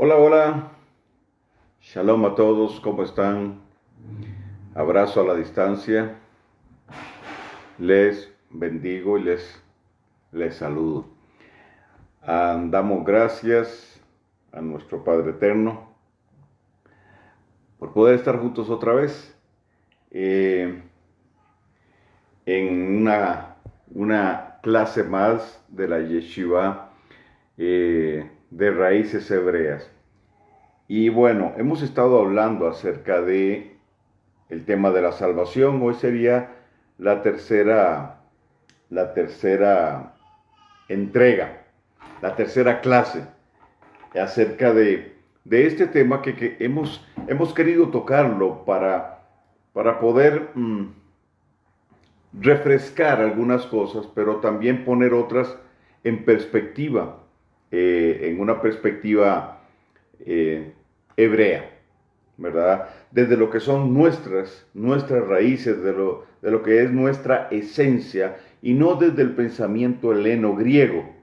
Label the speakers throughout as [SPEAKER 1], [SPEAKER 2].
[SPEAKER 1] Hola, hola, shalom a todos, ¿cómo están? Abrazo a la distancia, les bendigo y les saludo. Damos gracias a nuestro Padre Eterno por poder estar juntos otra vez en una clase más de la Yeshiva de raíces hebreas. Y bueno, hemos estado hablando acerca de el tema de la salvación. Hoy sería la tercera entrega, la tercera clase acerca de este tema que hemos querido tocarlo para poder refrescar algunas cosas, pero también poner otras en perspectiva, en una perspectiva hebrea, ¿verdad? Desde lo que son nuestras raíces, de lo que es nuestra esencia, y no desde el pensamiento heleno-griego,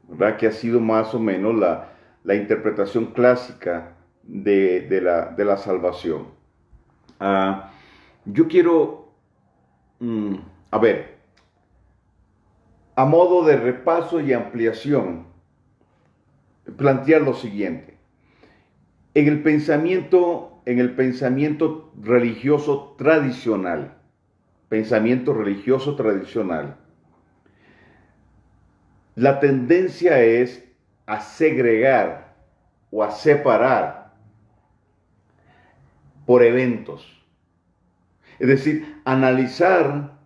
[SPEAKER 1] ¿verdad? Que ha sido más o menos la interpretación clásica de la salvación. Yo quiero, a ver, a modo de repaso y ampliación, plantear lo siguiente. En el pensamiento religioso tradicional, la tendencia es a segregar o a separar por eventos. Es decir, analizar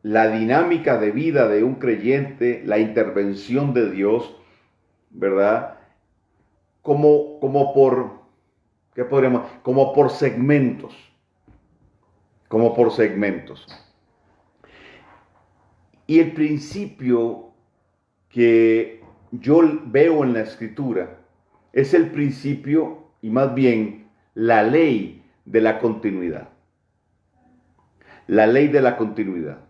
[SPEAKER 1] la dinámica de vida de un creyente, la intervención de Dios, ¿verdad? Como por segmentos. Y el principio que yo veo en la Escritura es el principio, y más bien la ley de la continuidad. La ley de la continuidad.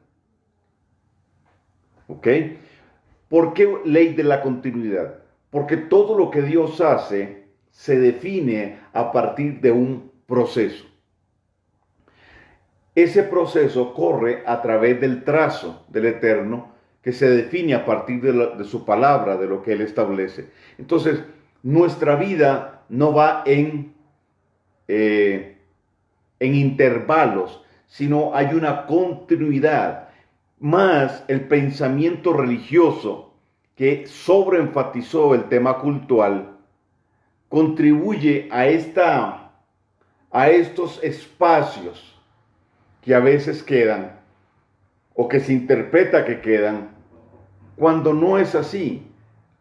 [SPEAKER 1] ¿Ok? ¿Por qué ley de la continuidad? Porque todo lo que Dios hace se define a partir de un proceso. Ese proceso corre a través del trazo del Eterno que se define a partir de su palabra, de lo que Él establece. Entonces, nuestra vida no va en intervalos, sino hay una continuidad. Más el pensamiento religioso que sobreenfatizó el tema cultural contribuye a estos espacios que a veces quedan o que se interpreta que quedan, cuando no es así.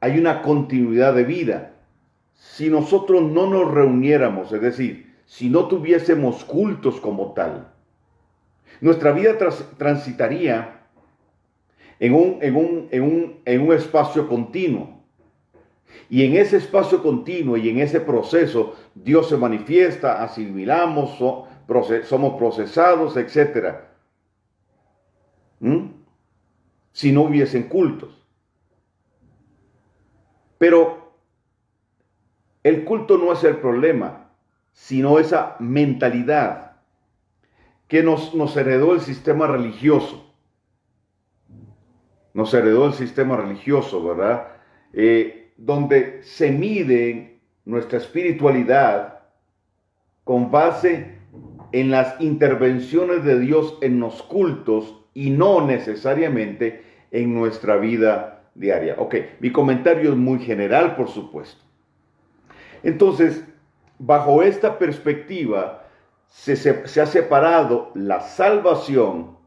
[SPEAKER 1] Hay una continuidad de vida. Si nosotros no nos reuniéramos, es decir, si no tuviésemos cultos como tal, nuestra vida transitaría en un espacio continuo. Y en ese espacio continuo y en ese proceso, Dios se manifiesta, asimilamos, somos procesados, etc. Si no hubiesen cultos. Pero el culto no es el problema, sino esa mentalidad que nos heredó el sistema religioso. Nos heredó el sistema religioso, ¿verdad? Donde se mide nuestra espiritualidad con base en las intervenciones de Dios en los cultos y no necesariamente en nuestra vida diaria. Ok, mi comentario es muy general, por supuesto. Entonces, bajo esta perspectiva, se ha separado la salvación,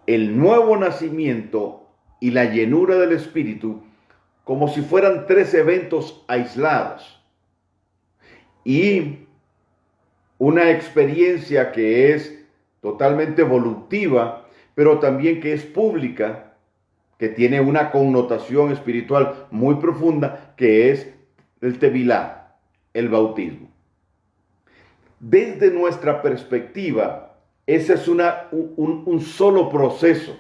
[SPEAKER 1] el nuevo nacimiento y la llenura del Espíritu como si fueran tres eventos aislados y una experiencia que es totalmente evolutiva, pero también que es pública, que tiene una connotación espiritual muy profunda, que es el tevilá, el bautismo. Desde nuestra perspectiva, ese es un solo proceso.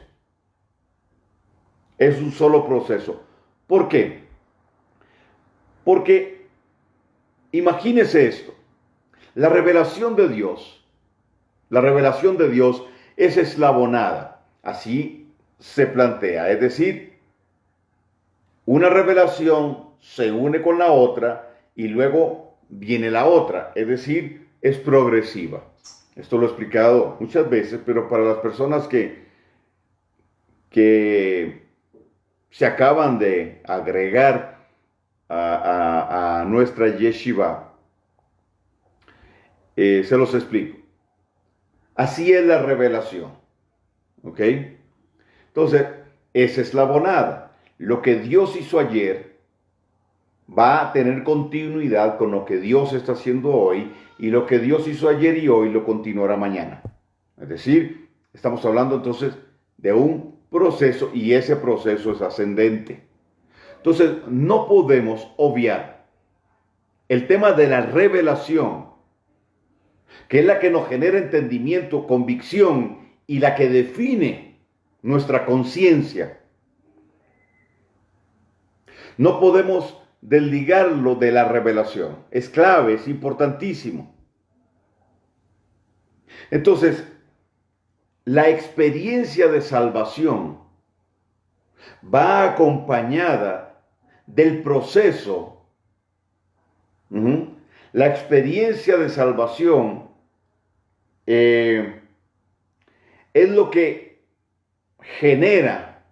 [SPEAKER 1] Es un solo proceso. ¿Por qué? Porque imagínese esto, la revelación de Dios es eslabonada, así se plantea, es decir, una revelación se une con la otra y luego viene la otra, es decir, es progresiva. Esto lo he explicado muchas veces, pero para las personas que se acaban de agregar a nuestra yeshiva, se los explico. Así es la revelación, ¿ok? Entonces, es eslabonada. Lo que Dios hizo ayer va a tener continuidad con lo que Dios está haciendo hoy, y lo que Dios hizo ayer y hoy lo continuará mañana. Es decir, estamos hablando entonces de un proceso, y ese proceso es ascendente. Entonces, no podemos obviar el tema de la revelación, que es la que nos genera entendimiento, convicción y la que define nuestra conciencia. No podemos desligarlo de la revelación. Es clave, es importantísimo. Entonces, la experiencia de salvación va acompañada del proceso. La experiencia de salvación es lo que genera,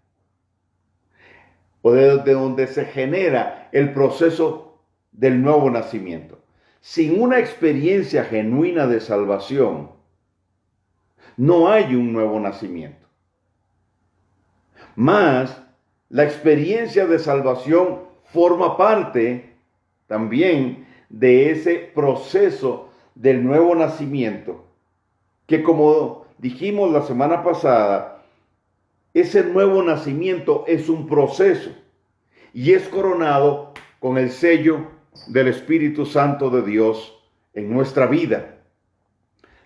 [SPEAKER 1] o de donde se genera el proceso del nuevo nacimiento. Sin una experiencia genuina de salvación, no hay un nuevo nacimiento. Más, la experiencia de salvación forma parte también de ese proceso del nuevo nacimiento, que como dijimos la semana pasada, ese nuevo nacimiento es un proceso y es coronado con el sello del Espíritu Santo de Dios en nuestra vida.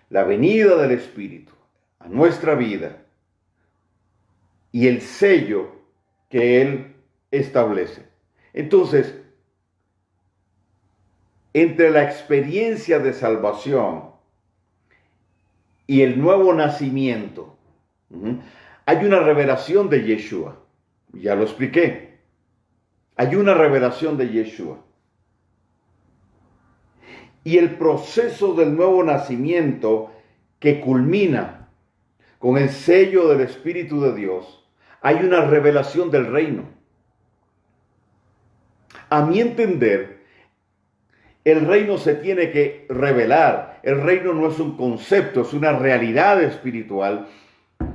[SPEAKER 1] La venida del Espíritu a nuestra vida y el sello que Él establece. Entonces, entre la experiencia de salvación y el nuevo nacimiento, hay una revelación de Yeshua. Ya lo expliqué. Hay una revelación de Yeshua. Y el proceso del nuevo nacimiento que culmina con el sello del Espíritu de Dios, hay una revelación del reino. A mi entender, el reino se tiene que revelar. El reino no es un concepto, es una realidad espiritual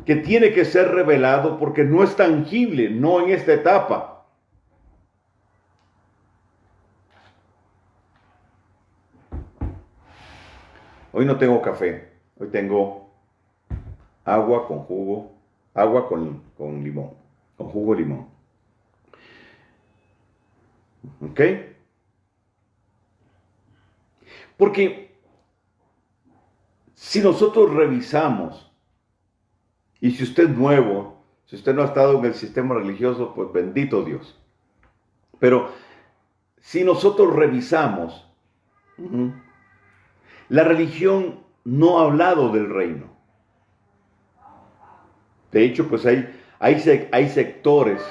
[SPEAKER 1] que tiene que ser revelado porque no es tangible, no en esta etapa. Hoy no tengo café, hoy tengo agua con jugo, agua con limón, con jugo de limón. ¿Ok? Porque si nosotros revisamos, y si usted es nuevo, si usted no ha estado en el sistema religioso, pues bendito Dios. Pero si nosotros revisamos, la religión no ha hablado del reino. De hecho, pues hay sectores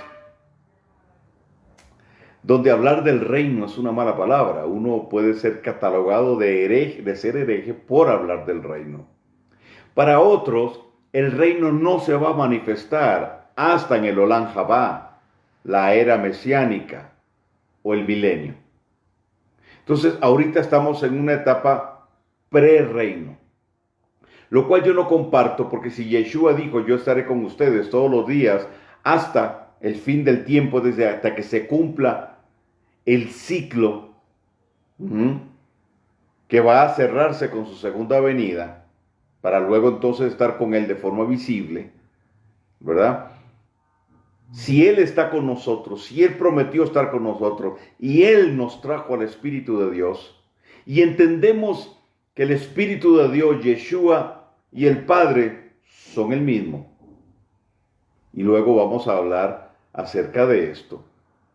[SPEAKER 1] donde hablar del reino es una mala palabra. Uno puede ser catalogado de hereje, de ser hereje por hablar del reino. Para otros, el reino no se va a manifestar hasta en el Olam Jabá, la era mesiánica o el milenio. Entonces, ahorita estamos en una etapa pre-reino, lo cual yo no comparto, porque si Yeshua dijo, yo estaré con ustedes todos los días hasta el fin del tiempo, desde hasta que se cumpla el ciclo que va a cerrarse con su segunda venida, para luego entonces estar con Él de forma visible, ¿verdad? Si Él está con nosotros, si Él prometió estar con nosotros, y Él nos trajo al Espíritu de Dios, y entendemos que el Espíritu de Dios, Yeshua y el Padre son el mismo. Y luego vamos a hablar acerca de esto,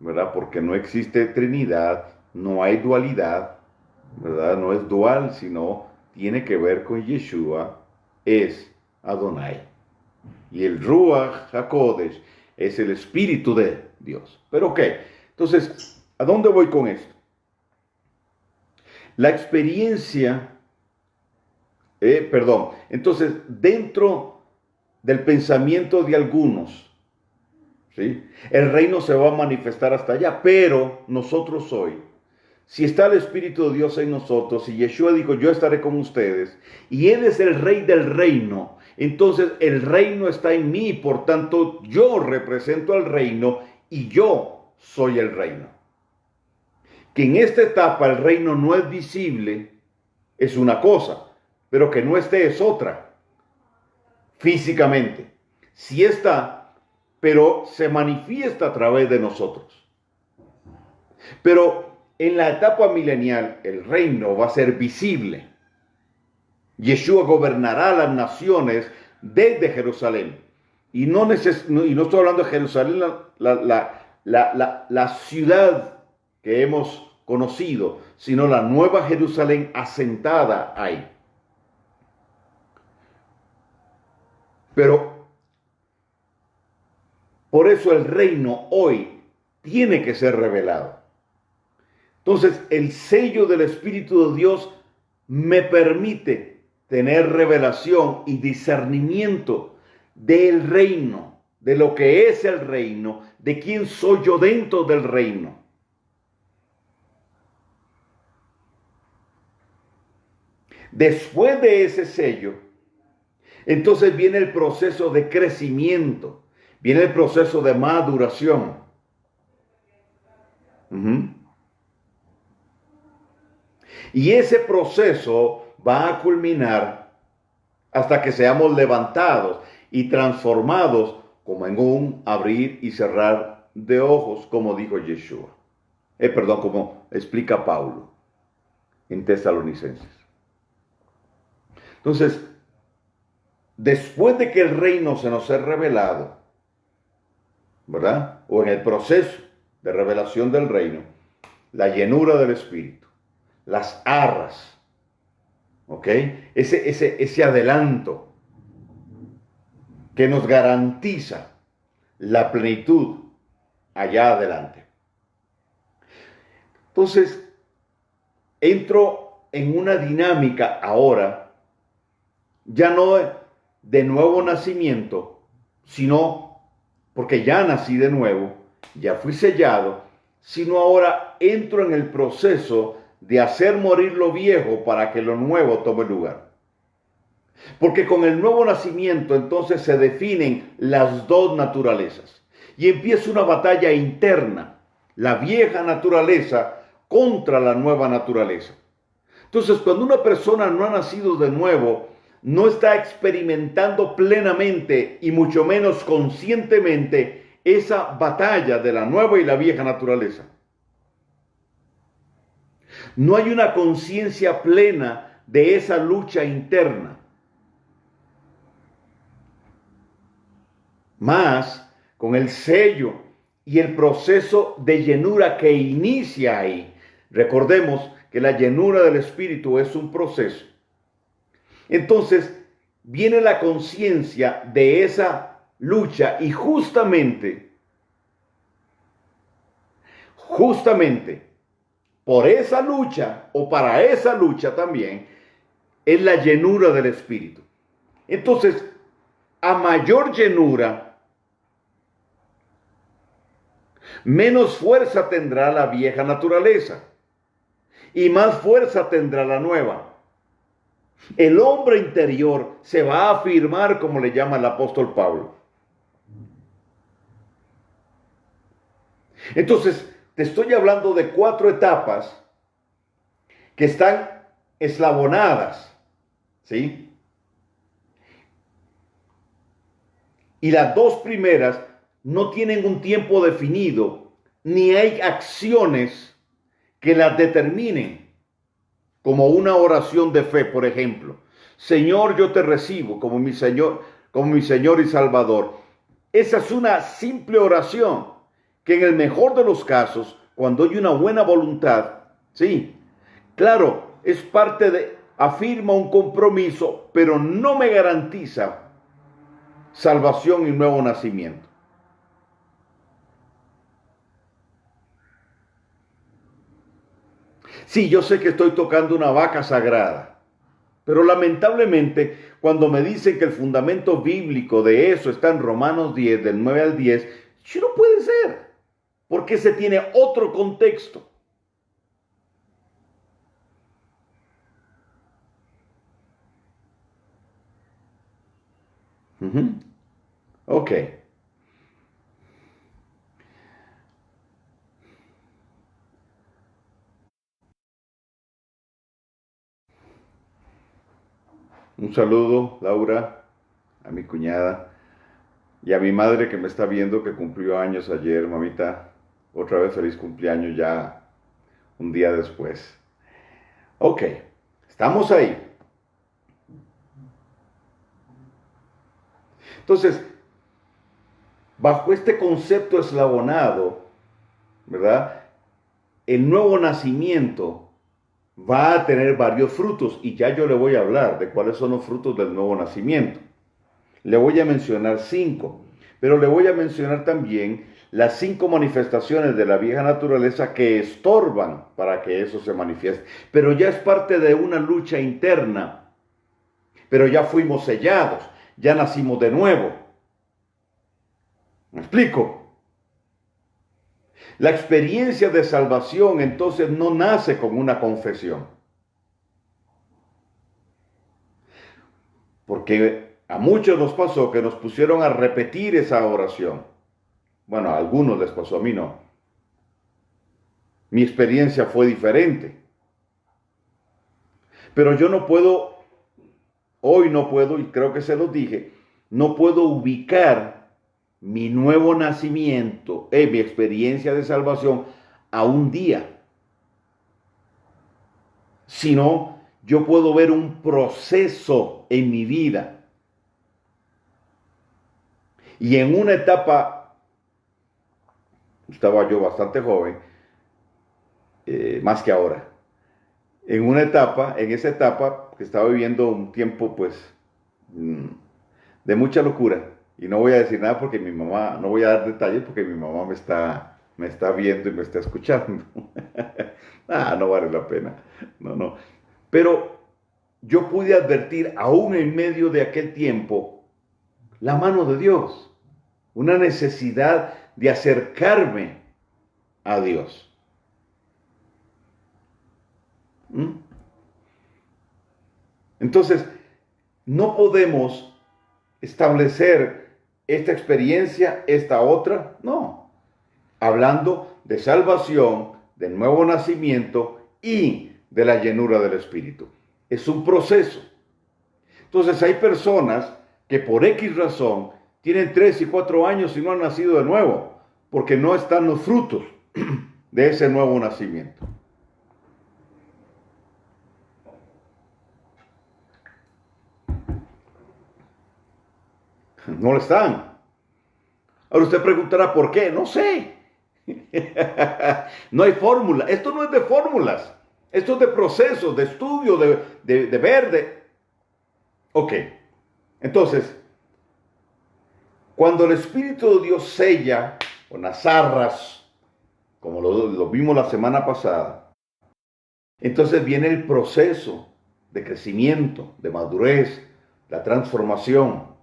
[SPEAKER 1] ¿verdad? Porque no existe Trinidad, no hay dualidad, ¿verdad? No es dual, sino tiene que ver con Yeshua, es Adonai. Y el Ruach HaKodesh es el Espíritu de Dios. Pero ok, entonces, ¿a dónde voy con esto? La experiencia, entonces, dentro del pensamiento de algunos, ¿sí? El reino se va a manifestar hasta allá, pero nosotros hoy, si está el Espíritu de Dios en nosotros, y Yeshua dijo, yo estaré con ustedes, y Él es el Rey del reino, entonces el reino está en mí, por tanto yo represento al reino y yo soy el reino. Que en esta etapa el reino no es visible es una cosa, pero que no esté es otra, físicamente. Sí está, pero se manifiesta a través de nosotros. Pero en la etapa milenial el reino va a ser visible. Yeshua gobernará las naciones desde Jerusalén. Y no estoy hablando de Jerusalén, la ciudad que hemos conocido, sino la nueva Jerusalén asentada ahí. Pero por eso el reino hoy tiene que ser revelado. Entonces el sello del Espíritu de Dios me permite tener revelación y discernimiento del reino, de lo que es el reino, de quién soy yo dentro del reino. Después de ese sello, entonces viene el proceso de crecimiento, viene el proceso de maduración. Y ese proceso va a culminar hasta que seamos levantados y transformados como en un abrir y cerrar de ojos, como dijo Yeshua. Como explica Pablo en Tesalonicenses. Entonces, después de que el reino se nos ha revelado, ¿verdad? O en el proceso de revelación del reino, la llenura del Espíritu, las arras, ¿ok? Ese adelanto que nos garantiza la plenitud allá adelante. Entonces, entro en una dinámica ahora, ya no de nuevo nacimiento, sino porque ya nací de nuevo, ya fui sellado, sino ahora entro en el proceso de hacer morir lo viejo para que lo nuevo tome lugar. Porque con el nuevo nacimiento entonces se definen las dos naturalezas y empieza una batalla interna, la vieja naturaleza contra la nueva naturaleza. Entonces, cuando una persona no ha nacido de nuevo, no está experimentando plenamente y mucho menos conscientemente esa batalla de la nueva y la vieja naturaleza. No hay una conciencia plena de esa lucha interna. Más con el sello y el proceso de llenura que inicia ahí. Recordemos que la llenura del Espíritu es un proceso. Entonces viene la conciencia de esa lucha y justamente por esa lucha o para esa lucha también es la llenura del Espíritu. Entonces, a mayor llenura, menos fuerza tendrá la vieja naturaleza y más fuerza tendrá la nueva. El hombre interior se va a afirmar, como le llama el apóstol Pablo. Entonces, te estoy hablando de 4 etapas que están eslabonadas, ¿sí? Y las 2 primeras no tienen un tiempo definido, ni hay acciones que las determinen, como una oración de fe, por ejemplo. Señor, yo te recibo como mi Señor y Salvador. Esa es una simple oración que en el mejor de los casos, cuando hay una buena voluntad, sí, claro, es parte de, afirma un compromiso, pero no me garantiza salvación y nuevo nacimiento. Sí, yo sé que estoy tocando una vaca sagrada, pero lamentablemente cuando me dicen que el fundamento bíblico de eso está en Romanos 10, del 9 al 10, sí, no puede ser, porque ese tiene otro contexto. Ok. Un saludo, Laura, a mi cuñada y a mi madre que me está viendo, que cumplió años ayer, mamita. Otra vez feliz cumpleaños ya un día después. Ok, estamos ahí. Entonces, bajo este concepto eslabonado, ¿verdad? El nuevo nacimiento va a tener varios frutos y ya yo le voy a hablar de cuáles son los frutos del nuevo nacimiento. Le voy a mencionar 5, pero le voy a mencionar también las 5 manifestaciones de la vieja naturaleza que estorban para que eso se manifieste. Pero ya es parte de una lucha interna, pero ya fuimos sellados, ya nacimos de nuevo. ¿Me explico? La experiencia de salvación entonces no nace con una confesión. Porque a muchos nos pasó que nos pusieron a repetir esa oración. Bueno, a algunos les pasó, a mí no. Mi experiencia fue diferente. Pero yo no puedo, hoy no puedo, y creo que se los dije, no puedo ubicar mi nuevo nacimiento, mi experiencia de salvación a un día. Sino, yo puedo ver un proceso en mi vida. Y en una etapa, estaba yo bastante joven, más que ahora. En esa etapa, que estaba viviendo un tiempo, pues, de mucha locura. Y no voy a decir nada porque mi mamá, no voy a dar detalles porque mi mamá me está viendo y me está escuchando. No vale la pena. No. Pero yo pude advertir, aún en medio de aquel tiempo, la mano de Dios. Una necesidad de acercarme a Dios. Entonces, no podemos establecer esta experiencia, esta otra, no. Hablando de salvación, del nuevo nacimiento y de la llenura del Espíritu. Es un proceso. Entonces hay personas que por X razón tienen 3 y 4 años y no han nacido de nuevo, porque no están los frutos de ese nuevo nacimiento. No lo están. Ahora usted preguntará por qué. No sé. No hay fórmula. Esto no es de fórmulas. Esto es de procesos, de estudio, de ver. Ok. Entonces, cuando el Espíritu de Dios sella con las arras, como lo vimos la semana pasada, entonces viene el proceso de crecimiento, de madurez, la transformación.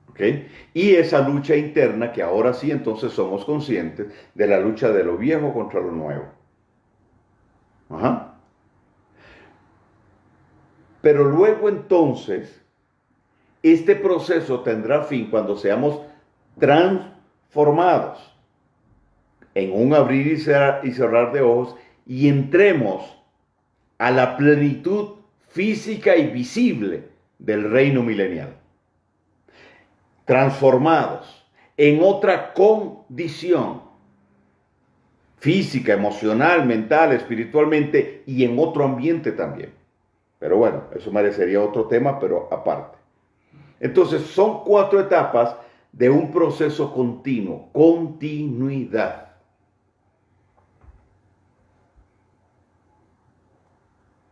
[SPEAKER 1] ¿Okay? Y esa lucha interna que ahora sí entonces somos conscientes de la lucha de lo viejo contra lo nuevo. Ajá. Pero luego entonces, este proceso tendrá fin cuando seamos transformados en un abrir y cerrar de ojos y entremos a la plenitud física y visible del reino milenial. Transformados en otra condición física, emocional, mental, espiritualmente y en otro ambiente también. Pero bueno, eso merecería otro tema, pero aparte. Entonces son 4 etapas de un proceso continuo, continuidad.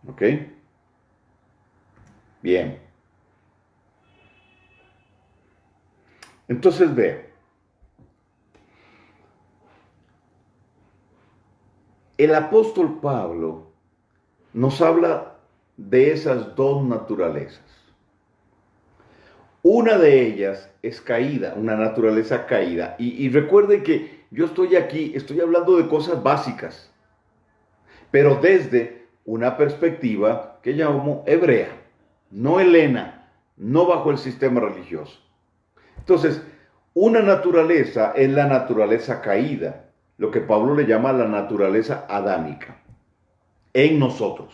[SPEAKER 1] ¿Ok? Bien. Entonces ve, el apóstol Pablo nos habla de esas dos naturalezas. Una de ellas es caída, una naturaleza caída. Y recuerden que yo estoy aquí, estoy hablando de cosas básicas, pero desde una perspectiva que llamo hebrea, no helena, no bajo el sistema religioso. Entonces, una naturaleza es la naturaleza caída, lo que Pablo le llama la naturaleza adámica, en nosotros.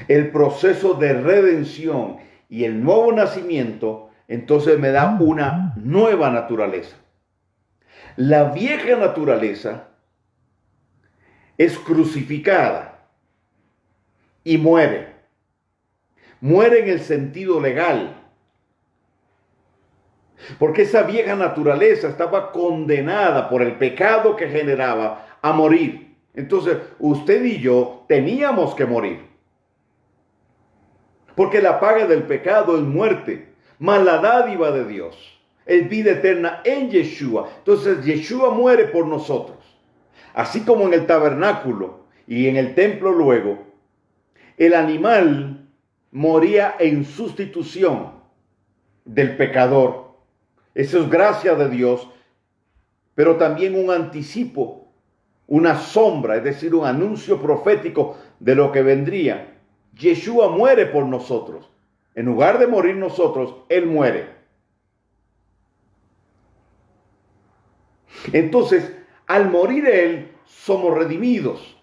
[SPEAKER 1] El proceso de redención y el nuevo nacimiento, entonces me da una nueva naturaleza. La vieja naturaleza es crucificada y muere. Muere en el sentido legal. Porque esa vieja naturaleza estaba condenada por el pecado que generaba a morir. Entonces, usted y yo teníamos que morir. Porque la paga del pecado es muerte, mas la dádiva de Dios es vida eterna en Yeshua. Entonces, Yeshua muere por nosotros. Así como en el tabernáculo y en el templo luego, el animal moría en sustitución del pecador. Eso es gracia de Dios, pero también un anticipo, una sombra, es decir, un anuncio profético de lo que vendría. Yeshua muere por nosotros. En lugar de morir nosotros, Él muere. Entonces, al morir Él, somos redimidos.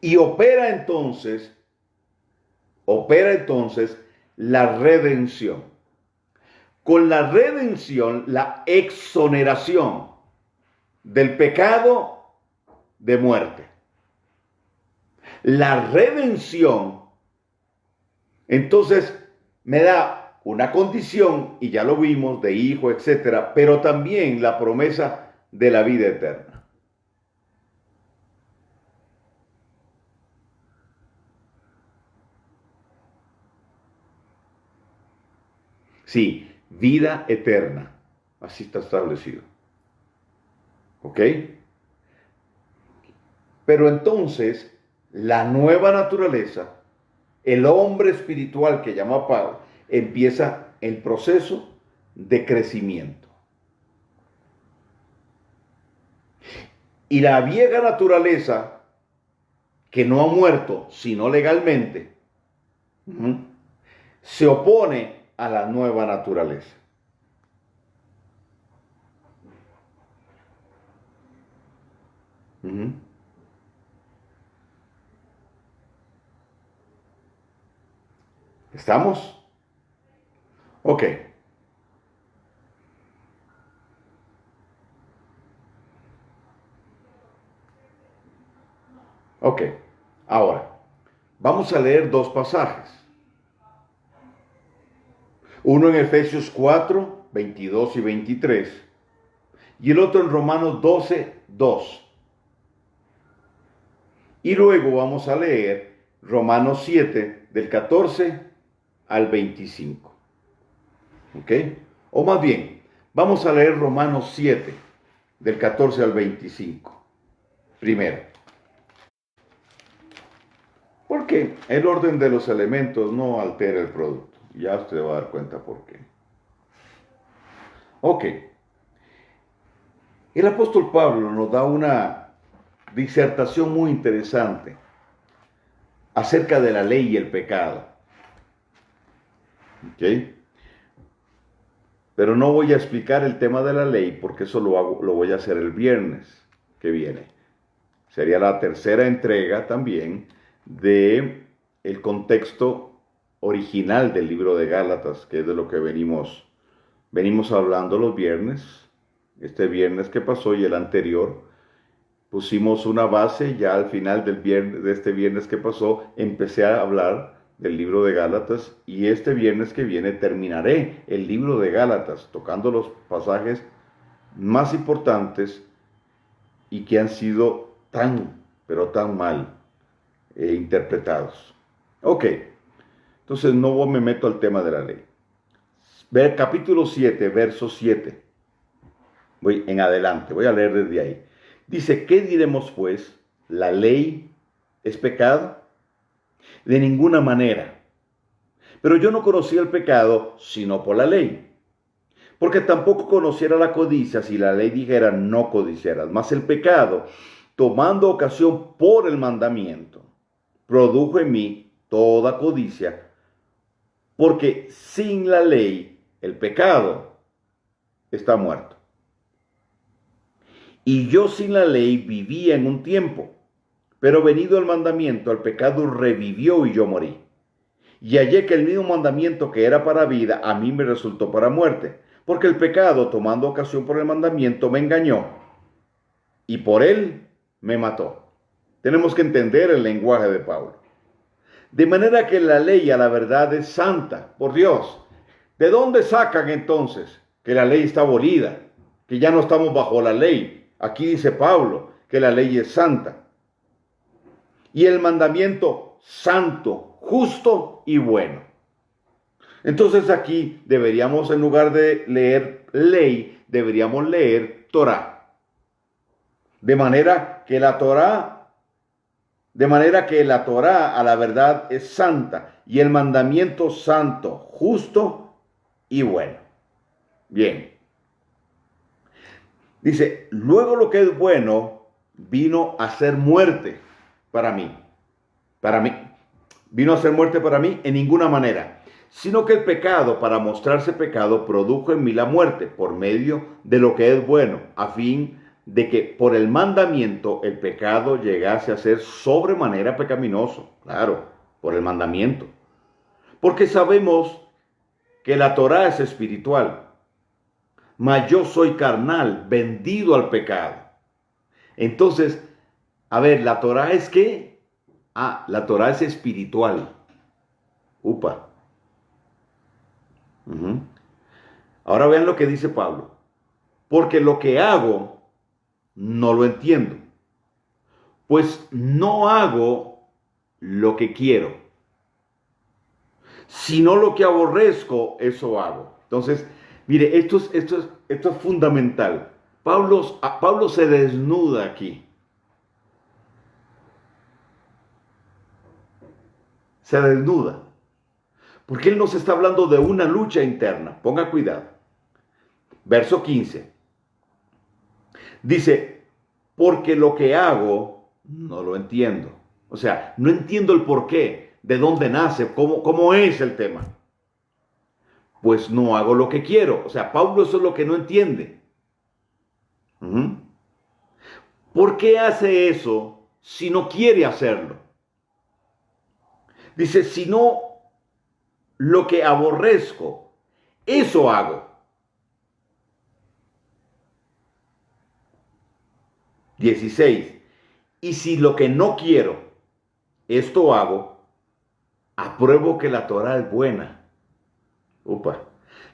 [SPEAKER 1] Y opera entonces la redención. Con la redención, la exoneración del pecado de muerte. La redención, entonces, me da una condición, y ya lo vimos, de hijo, etcétera, pero también la promesa de la vida eterna. Sí, vida eterna. Así está establecido. ¿Ok? Pero entonces, la nueva naturaleza, el hombre espiritual que llama Pablo, empieza el proceso de crecimiento. Y la vieja naturaleza, que no ha muerto, sino legalmente, se opone a la nueva naturaleza. ¿Estamos? Ok. Ok. Ahora, vamos a leer dos pasajes. Uno en Efesios 4, 22 y 23. Y el otro en Romanos 12, 2. Y luego vamos a leer Romanos 7, del 14 al 25. ¿Ok? O más bien, vamos a leer Romanos 7, del 14 al 25. Primero. Porque el orden de los elementos no altera el producto. Ya usted va a dar cuenta por qué. Ok. El apóstol Pablo nos da una disertación muy interesante acerca de la ley y el pecado. ¿Ok? Pero no voy a explicar el tema de la ley porque eso lo voy a hacer el viernes que viene. Sería la tercera entrega también de el contexto original del libro de Gálatas, que es de lo que venimos hablando los viernes. Este viernes que pasó y el anterior pusimos una base. Ya al final del viernes, de este viernes que pasó, empecé a hablar del libro de Gálatas y este viernes que viene terminaré el libro de Gálatas tocando los pasajes más importantes y que han sido pero tan mal interpretados. Ok, entonces no me meto al tema de la ley. Capítulo 7, verso 7. Voy en adelante, voy a leer desde ahí. Dice, ¿qué diremos pues? ¿La ley es pecado? De ninguna manera. Pero yo no conocía el pecado sino por la ley. Porque tampoco conociera la codicia si la ley dijera no codiciarás. Mas el pecado, tomando ocasión por el mandamiento, produjo en mí toda codicia. Porque sin la ley el pecado está muerto. Y yo sin la ley vivía en un tiempo, pero venido el mandamiento, el pecado revivió y yo morí. Y hallé que el mismo mandamiento que era para vida, a mí me resultó para muerte, porque el pecado, tomando ocasión por el mandamiento, me engañó, y por él me mató. Tenemos que entender el lenguaje de Pablo. De manera que la ley a la verdad es santa, por Dios. ¿De dónde sacan entonces que la ley está abolida? Que ya no estamos bajo la ley. Aquí dice Pablo que la ley es santa. Y el mandamiento santo, justo y bueno. Entonces aquí deberíamos, en lugar de leer ley, deberíamos leer Torá. De manera que la Torá a la verdad es santa y el mandamiento santo, justo y bueno. Bien. Dice, luego lo que es bueno vino a ser muerte para mí. Vino a ser muerte para mí en ninguna manera, sino que el pecado, para mostrarse pecado, produjo en mí la muerte por medio de lo que es bueno, a fin de que por el mandamiento el pecado llegase a ser sobremanera pecaminoso. Claro, por el mandamiento. Porque sabemos que la Torá es espiritual, mas yo soy carnal, vendido al pecado. Entonces, a ver, ¿la Torá es qué? La Torá es espiritual. Upa. Ahora vean lo que dice Pablo. Porque lo que hago, no lo entiendo. Pues no hago lo que quiero, sino lo que aborrezco, eso hago. Entonces, mire, esto es fundamental. Pablo se desnuda aquí. Se desnuda. Porque él nos está hablando de una lucha interna. Ponga cuidado. Verso 15. Dice, porque lo que hago no lo entiendo. O sea, no entiendo el por qué, de dónde nace, cómo es el tema. Pues no hago lo que quiero. O sea, Pablo eso es lo que no entiende. ¿Por qué hace eso si no quiere hacerlo? Dice, si no lo que aborrezco, eso hago. 16. Y si lo que no quiero, esto hago, apruebo que la Torá es buena. Upa.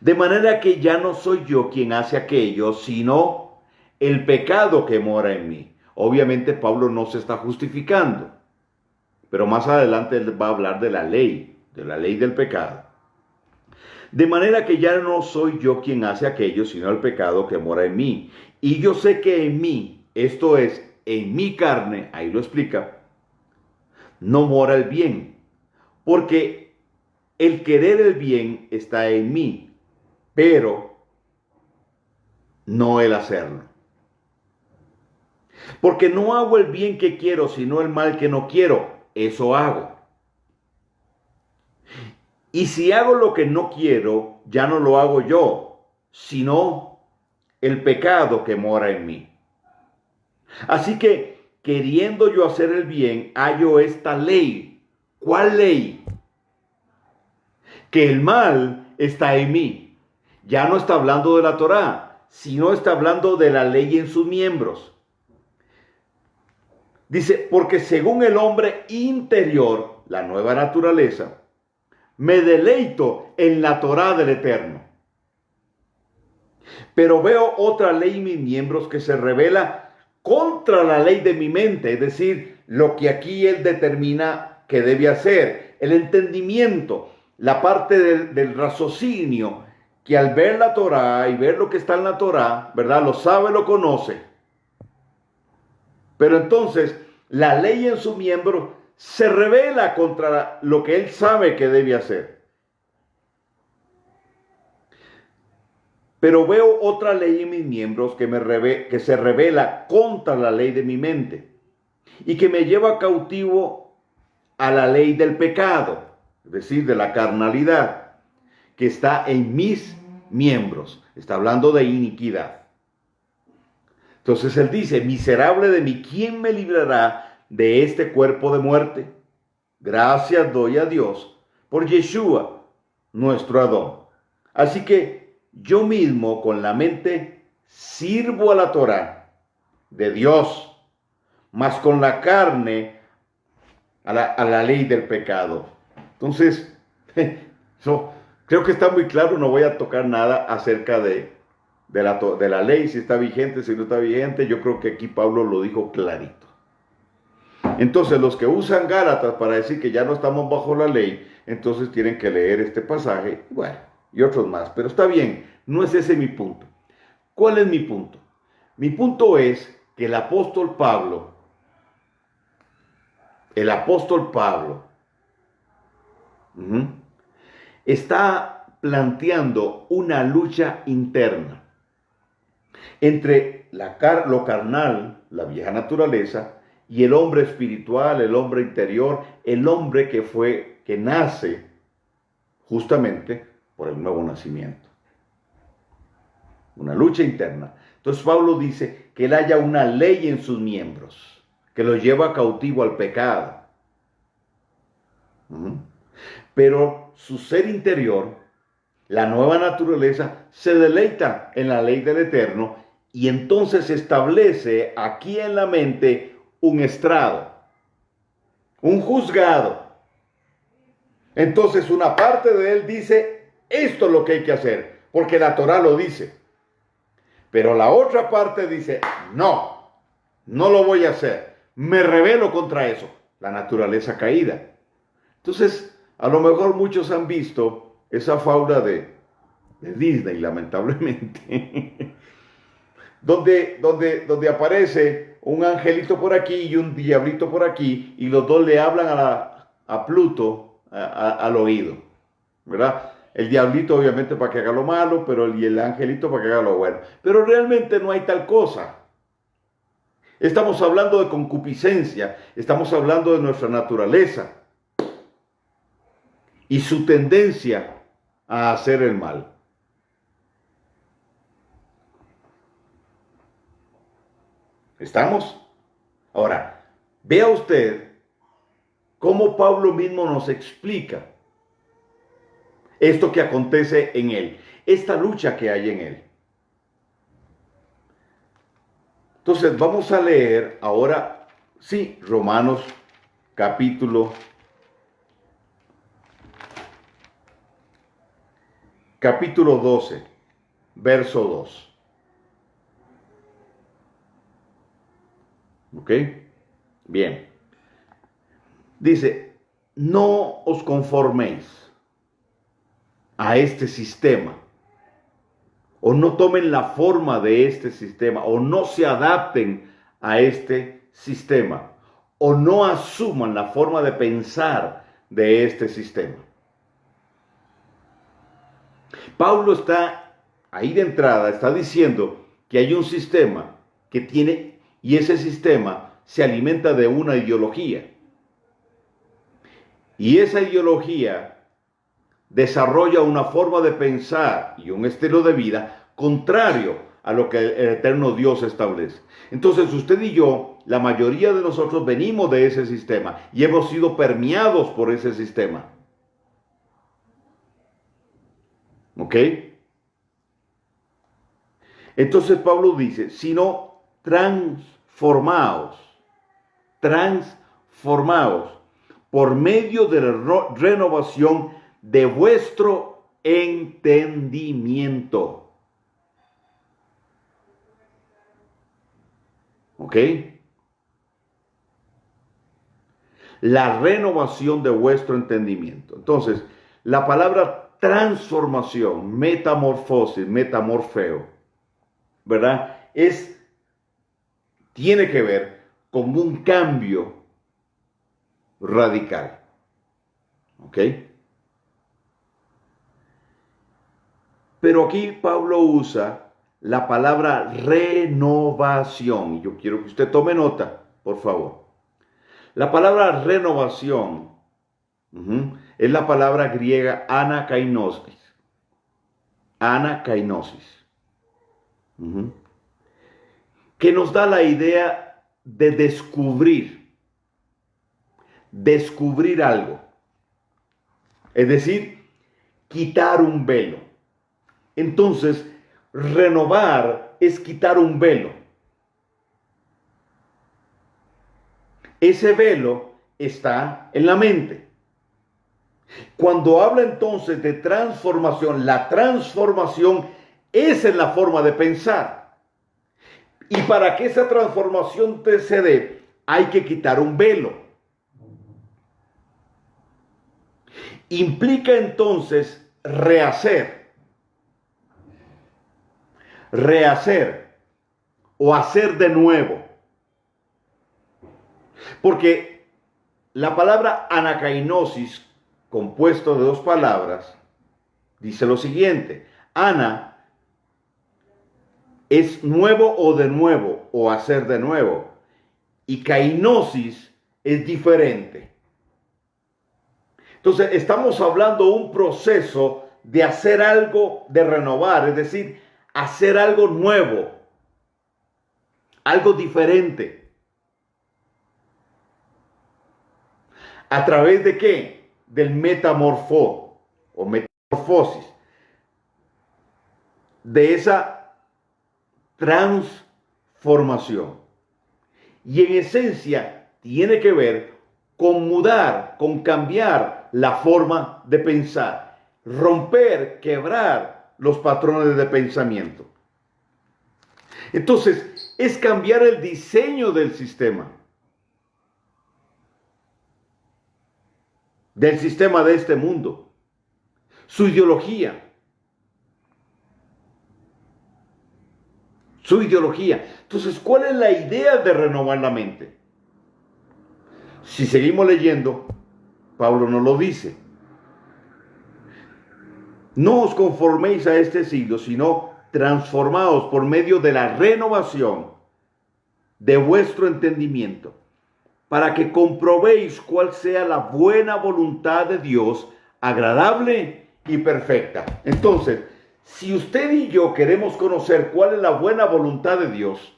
[SPEAKER 1] De manera que ya no soy yo quien hace aquello, sino el pecado que mora en mí. Obviamente Pablo no se está justificando, pero más adelante él va a hablar de la ley del pecado. De manera que ya no soy yo quien hace aquello, sino el pecado que mora en mí. Y yo sé que en mí, esto es, en mi carne, ahí lo explica, no mora el bien, porque el querer el bien está en mí, pero no el hacerlo. Porque no hago el bien que quiero, sino el mal que no quiero, eso hago. Y si hago lo que no quiero, ya no lo hago yo, sino el pecado que mora en mí. Así que, queriendo yo hacer el bien, hallo esta ley. ¿Cuál ley? Que el mal está en mí. Ya no está hablando de la Torá, sino está hablando de la ley en sus miembros. Dice, porque según el hombre interior, la nueva naturaleza, Me deleito en la Torá del Eterno. Pero veo otra ley en mis miembros que se revela contra la ley de mi mente, es decir, lo que aquí él determina que debe hacer, el entendimiento, la parte del raciocinio, que al ver la Torá y ver lo que está en la Torá, ¿verdad? Lo sabe, lo conoce. Pero entonces la ley en su miembro se revela contra lo que él sabe que debe hacer. Pero veo otra ley en mis miembros que se revela contra la ley de mi mente y que me lleva cautivo a la ley del pecado, es decir, de la carnalidad, que está en mis miembros. Está hablando de iniquidad. Entonces él dice, miserable de mí, ¿quién me librará de este cuerpo de muerte? Gracias doy a Dios por Yeshua, nuestro Adón. Así que yo mismo con la mente sirvo a la Torá de Dios, mas con la carne a la ley del pecado. Entonces, creo que está muy claro, no voy a tocar nada acerca de la ley, si está vigente, si no está vigente. Yo creo que aquí Pablo lo dijo clarito. Entonces, los que usan Gálatas para decir que ya no estamos bajo la ley, entonces tienen que leer este pasaje, bueno, y otros más. Pero está bien, no es ese mi punto. ¿Cuál es mi punto? Mi punto es que el apóstol Pablo, está planteando una lucha interna entre lo carnal, la vieja naturaleza, y el hombre espiritual, el hombre interior, el hombre que nace justamente por el nuevo nacimiento. Una lucha interna. Entonces Pablo dice que él haya una ley en sus miembros que lo lleva cautivo al pecado. Pero su ser interior, la nueva naturaleza, se deleita en la ley del Eterno y entonces establece aquí en la mente un estrado, un juzgado. Entonces una parte de él dice, esto es lo que hay que hacer, porque la Torá lo dice. Pero la otra parte dice, no lo voy a hacer, me rebelo contra eso, la naturaleza caída. Entonces, a lo mejor muchos han visto esa fábula de Disney, lamentablemente, donde aparece un angelito por aquí y un diablito por aquí, y los dos le hablan a Pluto al oído, ¿verdad? El diablito obviamente para que haga lo malo, pero el angelito para que haga lo bueno. Pero realmente no hay tal cosa. Estamos hablando de concupiscencia, estamos hablando de nuestra naturaleza y su tendencia a hacer el mal. ¿Estamos? Ahora, vea usted cómo Pablo mismo nos explica esto que acontece en él, esta lucha que hay en él. Entonces vamos a leer ahora, sí, Romanos capítulo 12, verso 2. ¿Ok? Bien. Dice, no os conforméis a este sistema, o no tomen la forma de este sistema, o no se adapten a este sistema, o no asuman la forma de pensar de este sistema. Pablo está ahí de entrada, está diciendo que hay un sistema que tiene, y ese sistema se alimenta de una ideología. Y esa ideología desarrolla una forma de pensar y un estilo de vida contrario a lo que el eterno Dios establece. Entonces usted y yo, la mayoría de nosotros venimos de ese sistema y hemos sido permeados por ese sistema. ¿Ok? Entonces Pablo dice, sino transformaos por medio de la renovación de vuestro entendimiento. ¿Ok? La renovación de vuestro entendimiento. Entonces, la palabra transformación, metamorfosis, metamorfeo, ¿verdad? Tiene que ver con un cambio radical. ¿Ok? Pero aquí Pablo usa la palabra renovación. Y yo quiero que usted tome nota, por favor. La palabra renovación es la palabra griega anakainosis. Anakainosis. Que nos da la idea de descubrir algo. Es decir, quitar un velo. Entonces, renovar es quitar un velo. Ese velo está en la mente. Cuando habla entonces de transformación, la transformación es en la forma de pensar. Y para que esa transformación se dé, hay que quitar un velo. Implica entonces rehacer o hacer de nuevo. Porque la palabra anakainosis, compuesto de dos palabras, dice lo siguiente: ana es nuevo o de nuevo, o hacer de nuevo, y kainosis es diferente. Entonces estamos hablando de un proceso de hacer algo, de renovar, es decir, hacer algo nuevo, algo diferente. ¿A través de qué? Del metamorfo o metamorfosis. De esa transformación. Y en esencia tiene que ver con mudar, con cambiar la forma de pensar, romper, quebrar los patrones de pensamiento. Entonces, es cambiar el diseño del sistema de este mundo, su ideología. Entonces, ¿cuál es la idea de renovar la mente? Si seguimos leyendo, Pablo nos lo dice. No os conforméis a este siglo, sino transformaos por medio de la renovación de vuestro entendimiento, para que comprobéis cuál sea la buena voluntad de Dios, agradable y perfecta. Entonces, si usted y yo queremos conocer cuál es la buena voluntad de Dios,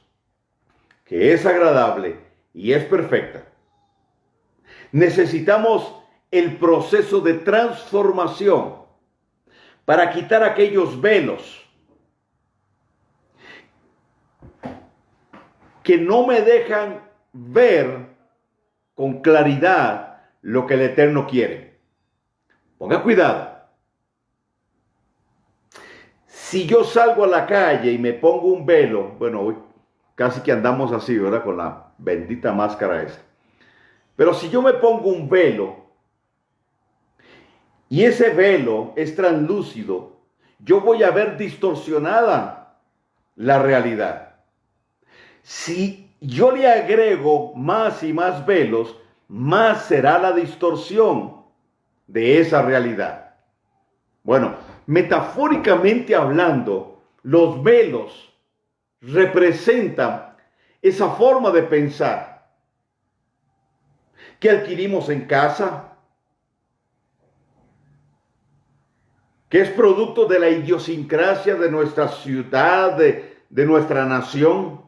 [SPEAKER 1] que es agradable y es perfecta, necesitamos el proceso de transformación para quitar aquellos velos que no me dejan ver con claridad lo que el Eterno quiere. Ponga cuidado. Si yo salgo a la calle y me pongo un velo, bueno, hoy casi que andamos así, ¿verdad? Con la bendita máscara esa. Pero si yo me pongo un velo y ese velo es translúcido, yo voy a ver distorsionada la realidad. Si yo le agrego más y más velos, más será la distorsión de esa realidad. Bueno, metafóricamente hablando, los velos representan esa forma de pensar que adquirimos en casa, que es producto de la idiosincrasia de nuestra ciudad, de nuestra nación.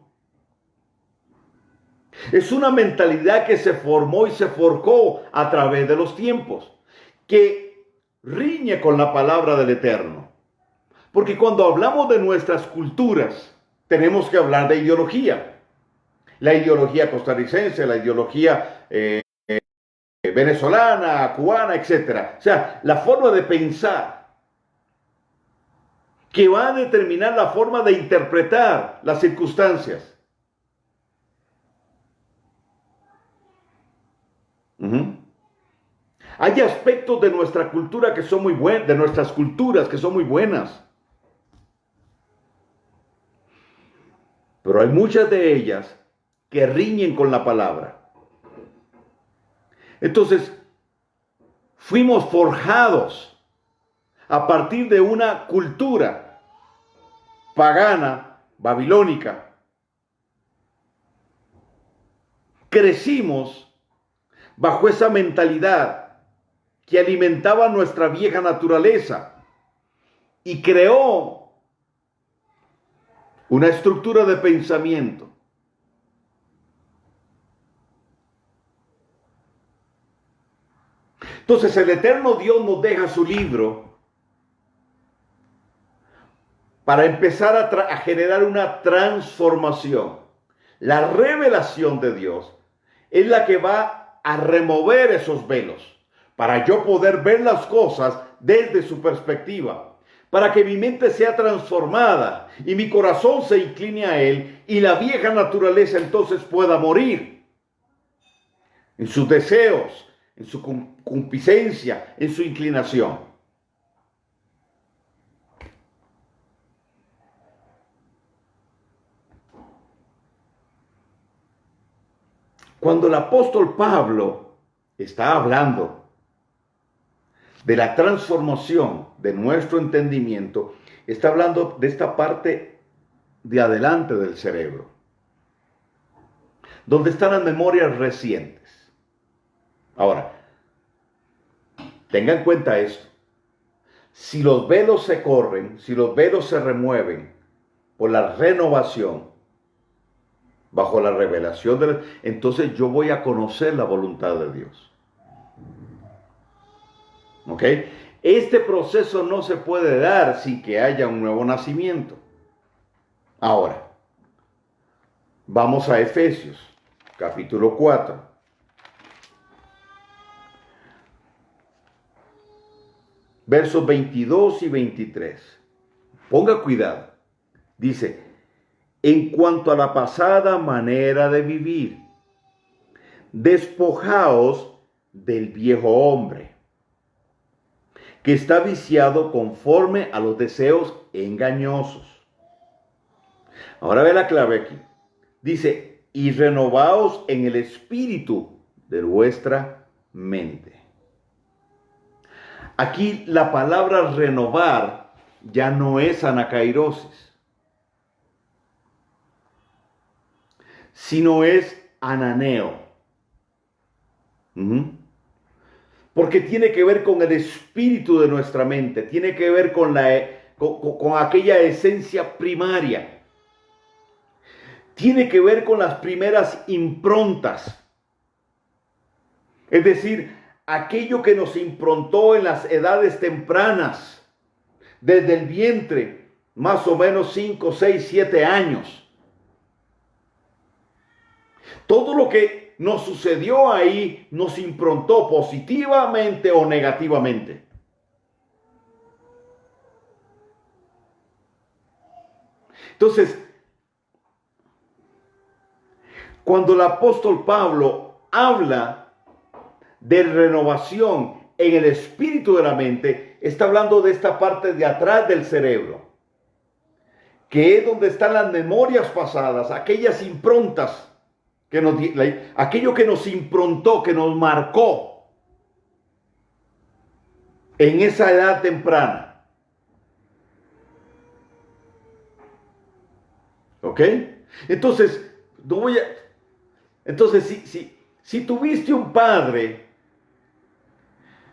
[SPEAKER 1] Es una mentalidad que se formó y se forjó a través de los tiempos, que riñe con la palabra del Eterno. Porque cuando hablamos de nuestras culturas, tenemos que hablar de ideología. La ideología costarricense, la ideología venezolana, cubana, etc. O sea, la forma de pensar que va a determinar la forma de interpretar las circunstancias. Hay aspectos de nuestra cultura que son muy buenos, de nuestras culturas que son muy buenas. Pero hay muchas de ellas que riñen con la palabra. Entonces, fuimos forjados a partir de una cultura pagana, babilónica. Crecimos bajo esa mentalidad que alimentaba nuestra vieja naturaleza y creó una estructura de pensamiento. Entonces el eterno Dios nos deja su libro para empezar a generar una transformación. La revelación de Dios es la que va a remover esos velos para yo poder ver las cosas desde su perspectiva, para que mi mente sea transformada y mi corazón se incline a Él y la vieja naturaleza entonces pueda morir en sus deseos, en su concupiscencia, en su inclinación. Cuando el apóstol Pablo está hablando de la transformación de nuestro entendimiento, está hablando de esta parte de adelante del cerebro, donde están las memorias recientes. Ahora, tenga en cuenta esto. Si los velos se corren, si los velos se remueven por la renovación, bajo la revelación, entonces yo voy a conocer la voluntad de Dios. ¿Ok? Este proceso no se puede dar sin que haya un nuevo nacimiento. Ahora, vamos a Efesios, capítulo 4. Versos 22 y 23. Ponga cuidado. Dice, en cuanto a la pasada manera de vivir, despojaos del viejo hombre, que está viciado conforme a los deseos engañosos. Ahora ve la clave aquí. Dice, y renovaos en el espíritu de vuestra mente. Aquí la palabra renovar ya no es anacairosis, sino es ananeo. Porque tiene que ver con el espíritu de nuestra mente, tiene que ver con aquella esencia primaria, tiene que ver con las primeras improntas, es decir, aquello que nos improntó en las edades tempranas, desde el vientre, más o menos 5, 6, 7 años. Todo lo que nos sucedió ahí nos improntó positivamente o negativamente. Entonces, cuando el apóstol Pablo habla de renovación en el espíritu de la mente, está hablando de esta parte de atrás del cerebro, que es donde están las memorias pasadas, aquellas improntas, aquello que nos improntó, que nos marcó en esa edad temprana. ¿Ok? Entonces, si tuviste un padre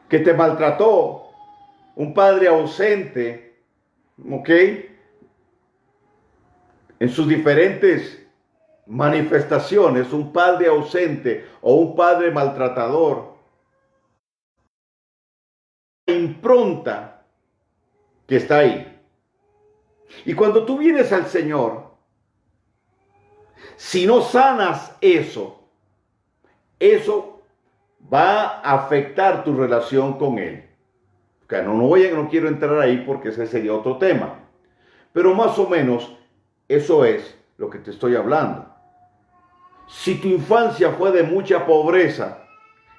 [SPEAKER 1] que te maltrató, un padre ausente, ¿ok? En sus diferentes manifestaciones, un padre ausente o un padre maltratador, la impronta que está ahí. Y cuando tú vienes al Señor, si no sanas eso va a afectar tu relación con Él. Que no quiero entrar ahí porque ese sería otro tema. Pero más o menos eso es lo que te estoy hablando. Si tu infancia fue de mucha pobreza,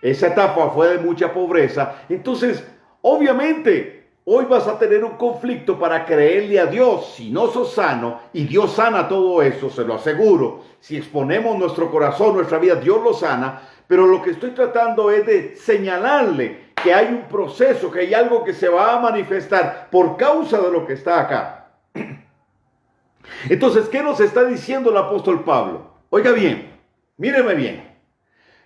[SPEAKER 1] esa etapa fue de mucha pobreza, entonces obviamente hoy vas a tener un conflicto para creerle a Dios. Si no sos sano, y Dios sana todo eso, se lo aseguro. Si exponemos nuestro corazón, nuestra vida, Dios lo sana. Pero lo que estoy tratando es de señalarle que hay un proceso, que hay algo que se va a manifestar por causa de lo que está acá. Entonces, ¿qué nos está diciendo el apóstol Pablo? Oiga bien, míreme bien.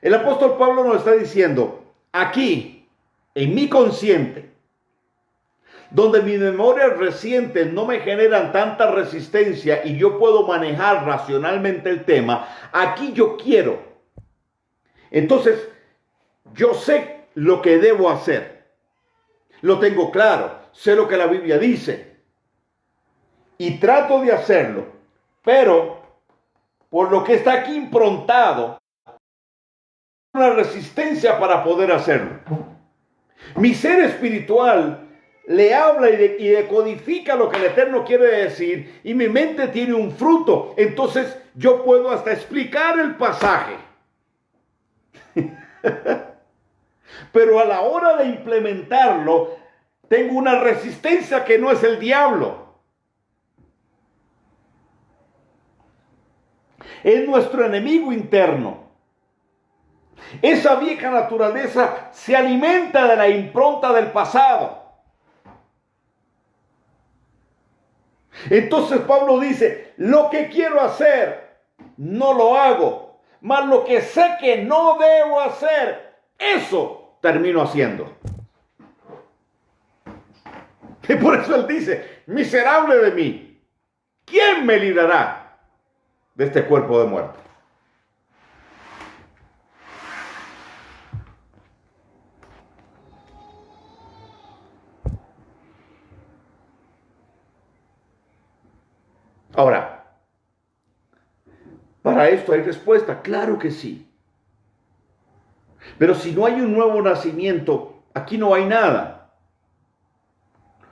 [SPEAKER 1] El apóstol Pablo nos está diciendo, aquí, en mi consciente, donde mis memorias recientes no me generan tanta resistencia y yo puedo manejar racionalmente el tema, aquí yo quiero. Entonces, yo sé lo que debo hacer. Lo tengo claro, sé lo que la Biblia dice. Y trato de hacerlo, pero por lo que está aquí improntado, una resistencia para poder hacerlo. Mi ser espiritual le habla y decodifica lo que el Eterno quiere decir, y mi mente tiene un fruto. Entonces yo puedo hasta explicar el pasaje. Pero a la hora de implementarlo, tengo una resistencia que no es el diablo. Es nuestro enemigo interno. Esa vieja naturaleza se alimenta de la impronta del pasado. Entonces Pablo dice, lo que quiero hacer, no lo hago. Mas lo que sé que no debo hacer, eso termino haciendo. Y por eso él dice, miserable de mí, ¿quién me librará de este cuerpo de muerte? Ahora, ¿para esto hay respuesta? Claro que sí. Pero si no hay un nuevo nacimiento, aquí no hay nada.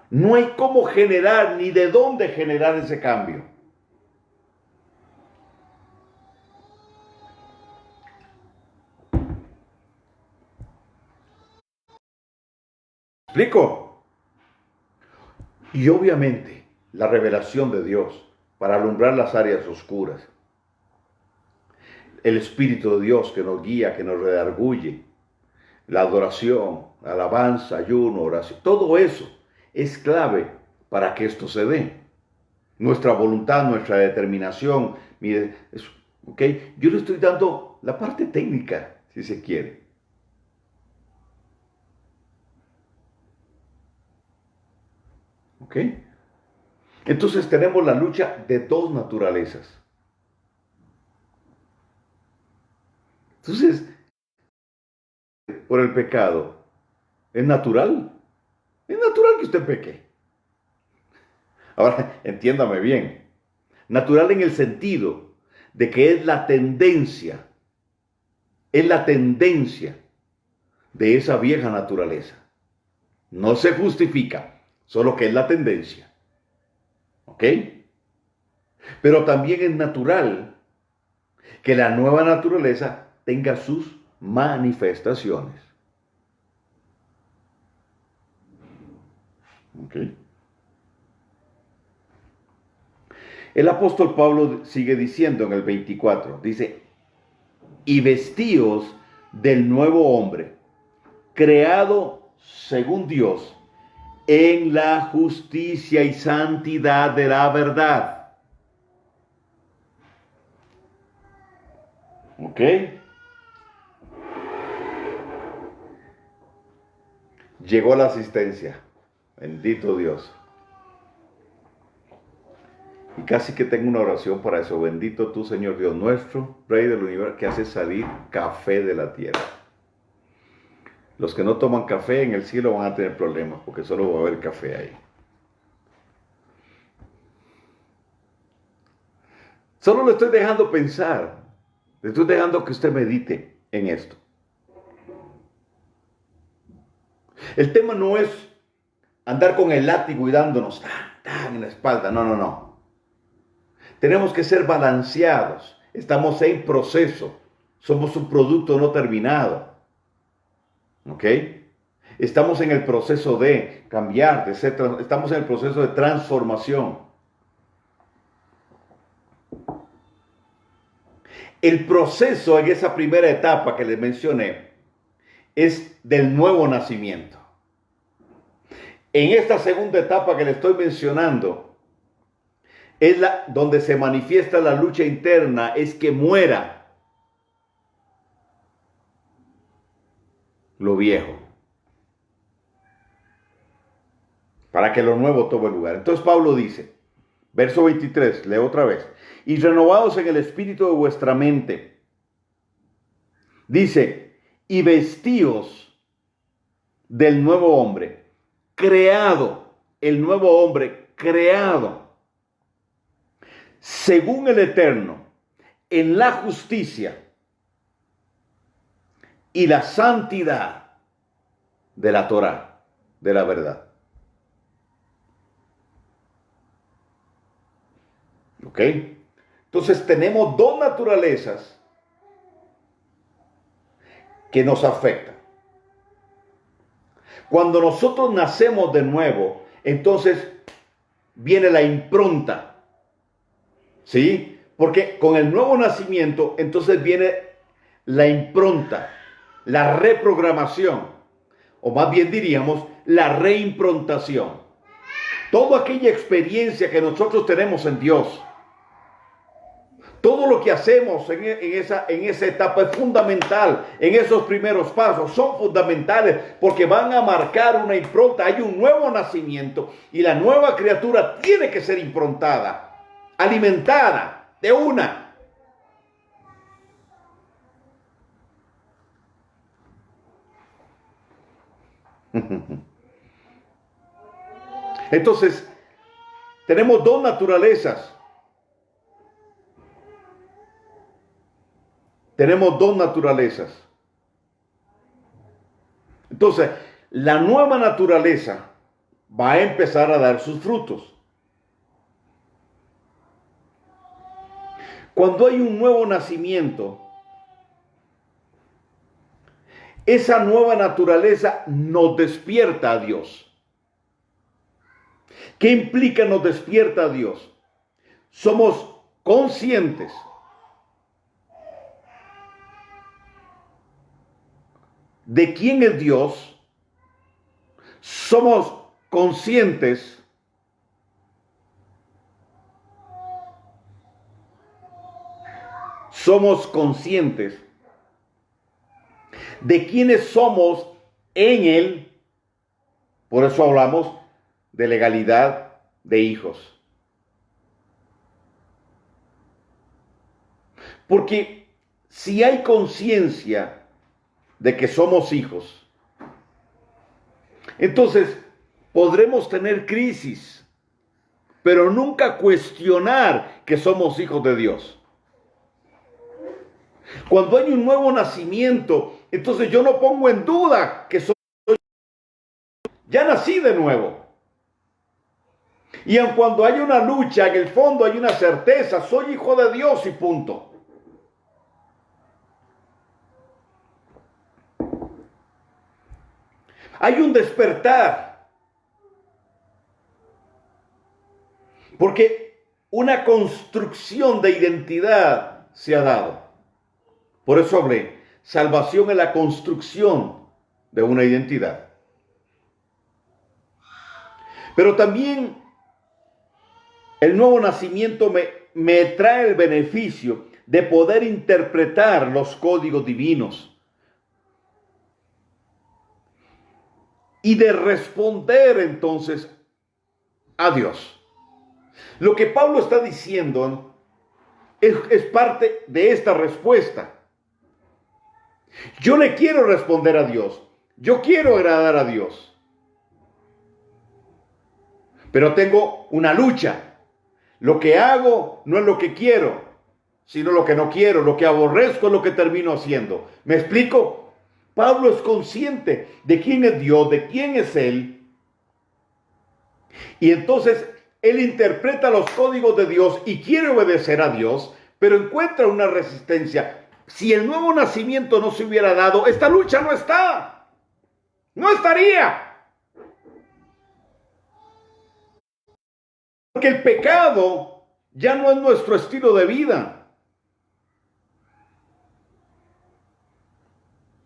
[SPEAKER 1] No hay cómo generar ni de dónde generar ese cambio. ¿Explico? Y obviamente la revelación de Dios para alumbrar las áreas oscuras. El Espíritu de Dios que nos guía, que nos redarguye. La adoración, alabanza, ayuno, oración. Todo eso es clave para que esto se dé. Nuestra voluntad, nuestra determinación. Mire, ¿okay? Yo le estoy dando la parte técnica, si se quiere. ¿Ok? Entonces tenemos la lucha de dos naturalezas. Entonces, por el pecado, es natural. Es natural que usted peque. Ahora, entiéndame bien. Natural en el sentido de que es la tendencia de esa vieja naturaleza. No se justifica, solo que es la tendencia. ¿Ok? Pero también es natural que la nueva naturaleza tenga sus manifestaciones. ¿Ok? El apóstol Pablo sigue diciendo en el 24, dice, y vestíos del nuevo hombre, creado según Dios, en la justicia y santidad de la verdad. ¿Ok? Llegó la asistencia. Bendito Dios. Y casi que tengo una oración para eso. Bendito tú, Señor Dios nuestro, Rey del universo, que hace salir café de la tierra. Los que no toman café en el cielo van a tener problemas, porque solo va a haber café ahí. Solo le estoy dejando pensar. Le estoy dejando que usted medite en esto. El tema no es andar con el látigo y dándonos tan en la espalda. No, no, no. Tenemos que ser balanceados. Estamos en proceso. Somos un producto no terminado. ¿Ok? Estamos en el proceso de cambiar, estamos en el proceso de transformación. El proceso en esa primera etapa que les mencioné es del nuevo nacimiento. En esta segunda etapa que les estoy mencionando, es donde se manifiesta la lucha interna, es que muera lo viejo, para que lo nuevo tome lugar. Entonces Pablo dice, verso 23, leo otra vez, y renovados en el espíritu de vuestra mente. Dice, y vestíos del nuevo hombre, creado, el nuevo hombre creado, según el Eterno, en la justicia y la santidad de la Torá, de la verdad. ¿Ok? Entonces tenemos dos naturalezas que nos afectan. Cuando nosotros nacemos de nuevo, entonces viene la impronta. ¿Sí? Porque con el nuevo nacimiento, entonces viene la impronta, la reprogramación, o más bien diríamos, la reimprontación. Toda aquella experiencia que nosotros tenemos en Dios, todo lo que hacemos en esa etapa es fundamental, en esos primeros pasos son fundamentales porque van a marcar una impronta. Hay un nuevo nacimiento y la nueva criatura tiene que ser improntada, alimentada de una. Entonces, tenemos dos naturalezas. Tenemos dos naturalezas. Entonces, la nueva naturaleza va a empezar a dar sus frutos. Cuando hay un nuevo nacimiento, esa nueva naturaleza nos despierta a Dios. ¿Qué implica nos despierta a Dios? Somos conscientes de quién es Dios, somos conscientes de quiénes somos en Él. Por eso hablamos de legalidad de hijos. Porque si hay conciencia de que somos hijos, entonces podremos tener crisis, pero nunca cuestionar que somos hijos de Dios. Cuando hay un nuevo nacimiento, entonces yo no pongo en duda que soy, ya nací de nuevo. Y aun cuando hay una lucha, en el fondo hay una certeza, soy hijo de Dios y punto. Hay un despertar. Porque una construcción de identidad se ha dado. Por eso hablé, salvación es la construcción de una identidad. Pero también el nuevo nacimiento me trae el beneficio de poder interpretar los códigos divinos y de responder entonces a Dios. Lo que Pablo está diciendo es parte de esta respuesta. Yo le quiero responder a Dios. Yo quiero agradar a Dios. Pero tengo una lucha. Lo que hago no es lo que quiero, sino lo que no quiero. Lo que aborrezco es lo que termino haciendo. ¿Me explico? Pablo es consciente de quién es Dios, de quién es Él. Y entonces él interpreta los códigos de Dios y quiere obedecer a Dios, pero encuentra una resistencia. Si el nuevo nacimiento no se hubiera dado, esta lucha no está. No estaría. Porque el pecado ya no es nuestro estilo de vida.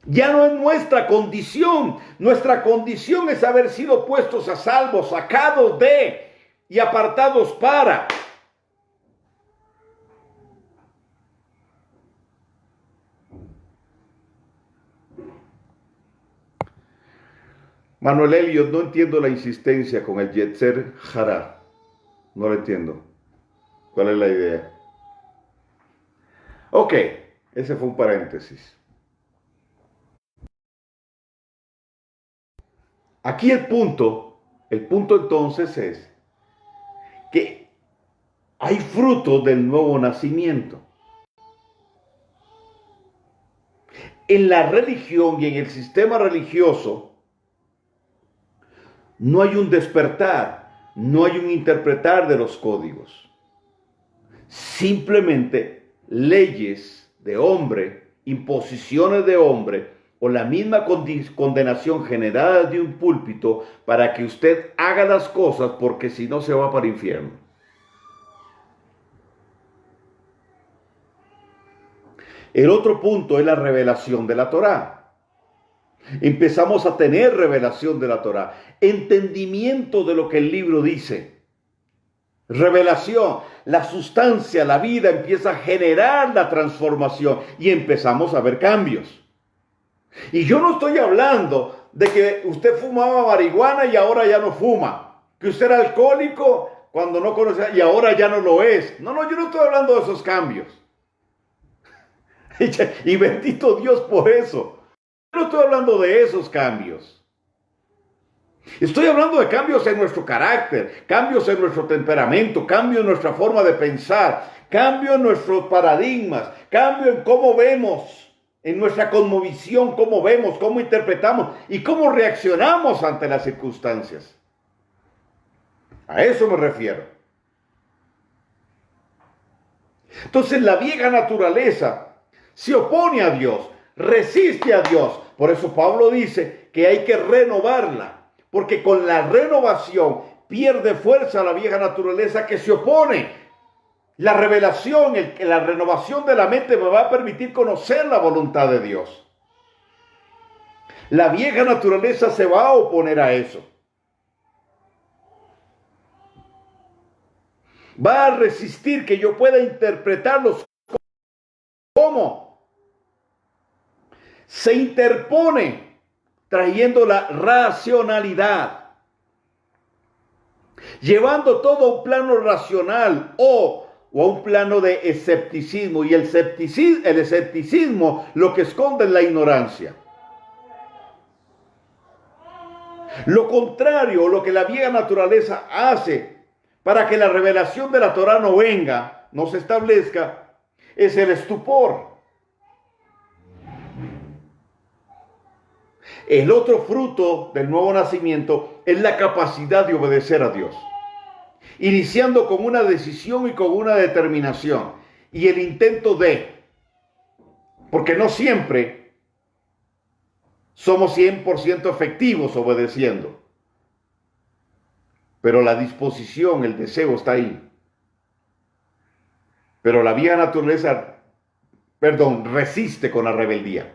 [SPEAKER 1] Ya no es nuestra condición. Nuestra condición es haber sido puestos a salvo, sacados de y apartados para. Manuel Elliot, no entiendo la insistencia con el Yetzer Hara. No lo entiendo. ¿Cuál es la idea? Ok, ese fue un paréntesis. Aquí el punto entonces es que hay fruto del nuevo nacimiento. En la religión y en el sistema religioso no hay un despertar, no hay un interpretar de los códigos. Simplemente leyes de hombre, imposiciones de hombre, o la misma condenación generada de un púlpito para que usted haga las cosas, porque si no se va para el infierno. El otro punto es la revelación de la Torá. Empezamos a tener revelación de la Torá, entendimiento de lo que el libro dice. Revelación, la sustancia, la vida empieza a generar la transformación y empezamos a ver cambios. Y yo no estoy hablando de que usted fumaba marihuana y ahora ya no fuma, que usted era alcohólico cuando no conocía y ahora ya no lo es. No, yo no estoy hablando de esos cambios. Y bendito Dios por eso. Yo no estoy hablando de esos cambios. Estoy hablando de cambios en nuestro carácter, cambios en nuestro temperamento, cambios en nuestra forma de pensar, cambios en nuestros paradigmas, cambios en cómo vemos, en nuestra cosmovisión, cómo vemos, cómo interpretamos y cómo reaccionamos ante las circunstancias. A eso me refiero. Entonces la vieja naturaleza se opone a Dios, resiste a Dios. Por eso Pablo dice que hay que renovarla, porque con la renovación pierde fuerza la vieja naturaleza que se opone. La revelación, la renovación de la mente me va a permitir conocer la voluntad de Dios. La vieja naturaleza se va a oponer a eso. Va a resistir que yo pueda interpretarlos. ¿Cómo? Se interpone trayendo la racionalidad, llevando todo a un plano racional o a un plano de escepticismo. Y el escepticismo lo que esconde es la ignorancia. Lo contrario, lo que la vieja naturaleza hace para que la revelación de la Torá no venga, no se establezca, es el estupor. El otro fruto del nuevo nacimiento es la capacidad de obedecer a Dios, iniciando con una decisión y con una determinación, y el intento de, porque no siempre somos 100% efectivos obedeciendo, pero la disposición, el deseo está ahí. Pero la vieja naturaleza, resiste con la rebeldía.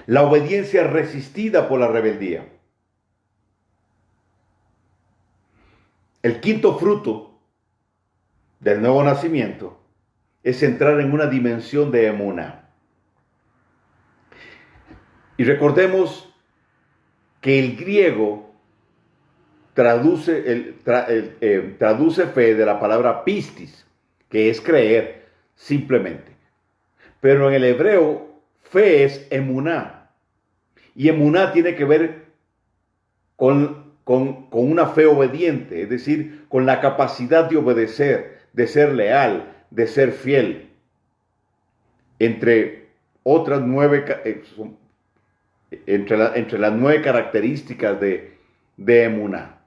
[SPEAKER 1] La obediencia es resistida por la rebeldía. El quinto fruto del nuevo nacimiento es entrar en una dimensión de emuná. Y recordemos que el griego traduce fe de la palabra pistis, que es creer simplemente. Pero en el hebreo, fe es emuná. Y emuná tiene que ver con una fe obediente, es decir, con la capacidad de obedecer, de ser leal, de ser fiel. entre otras entre las 9 características de emuná: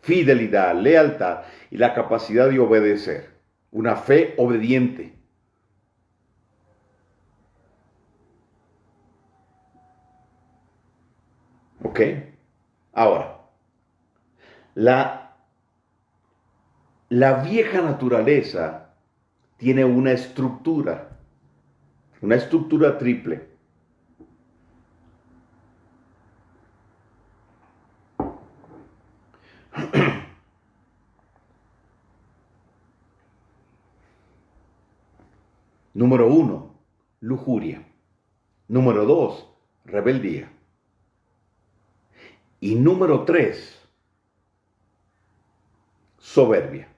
[SPEAKER 1] fidelidad, lealtad y la capacidad de obedecer. Una fe obediente. ¿Ok? Ahora, la vieja naturaleza tiene una estructura triple. Número 1, lujuria. Número 2, rebeldía. Y número 3, soberbia.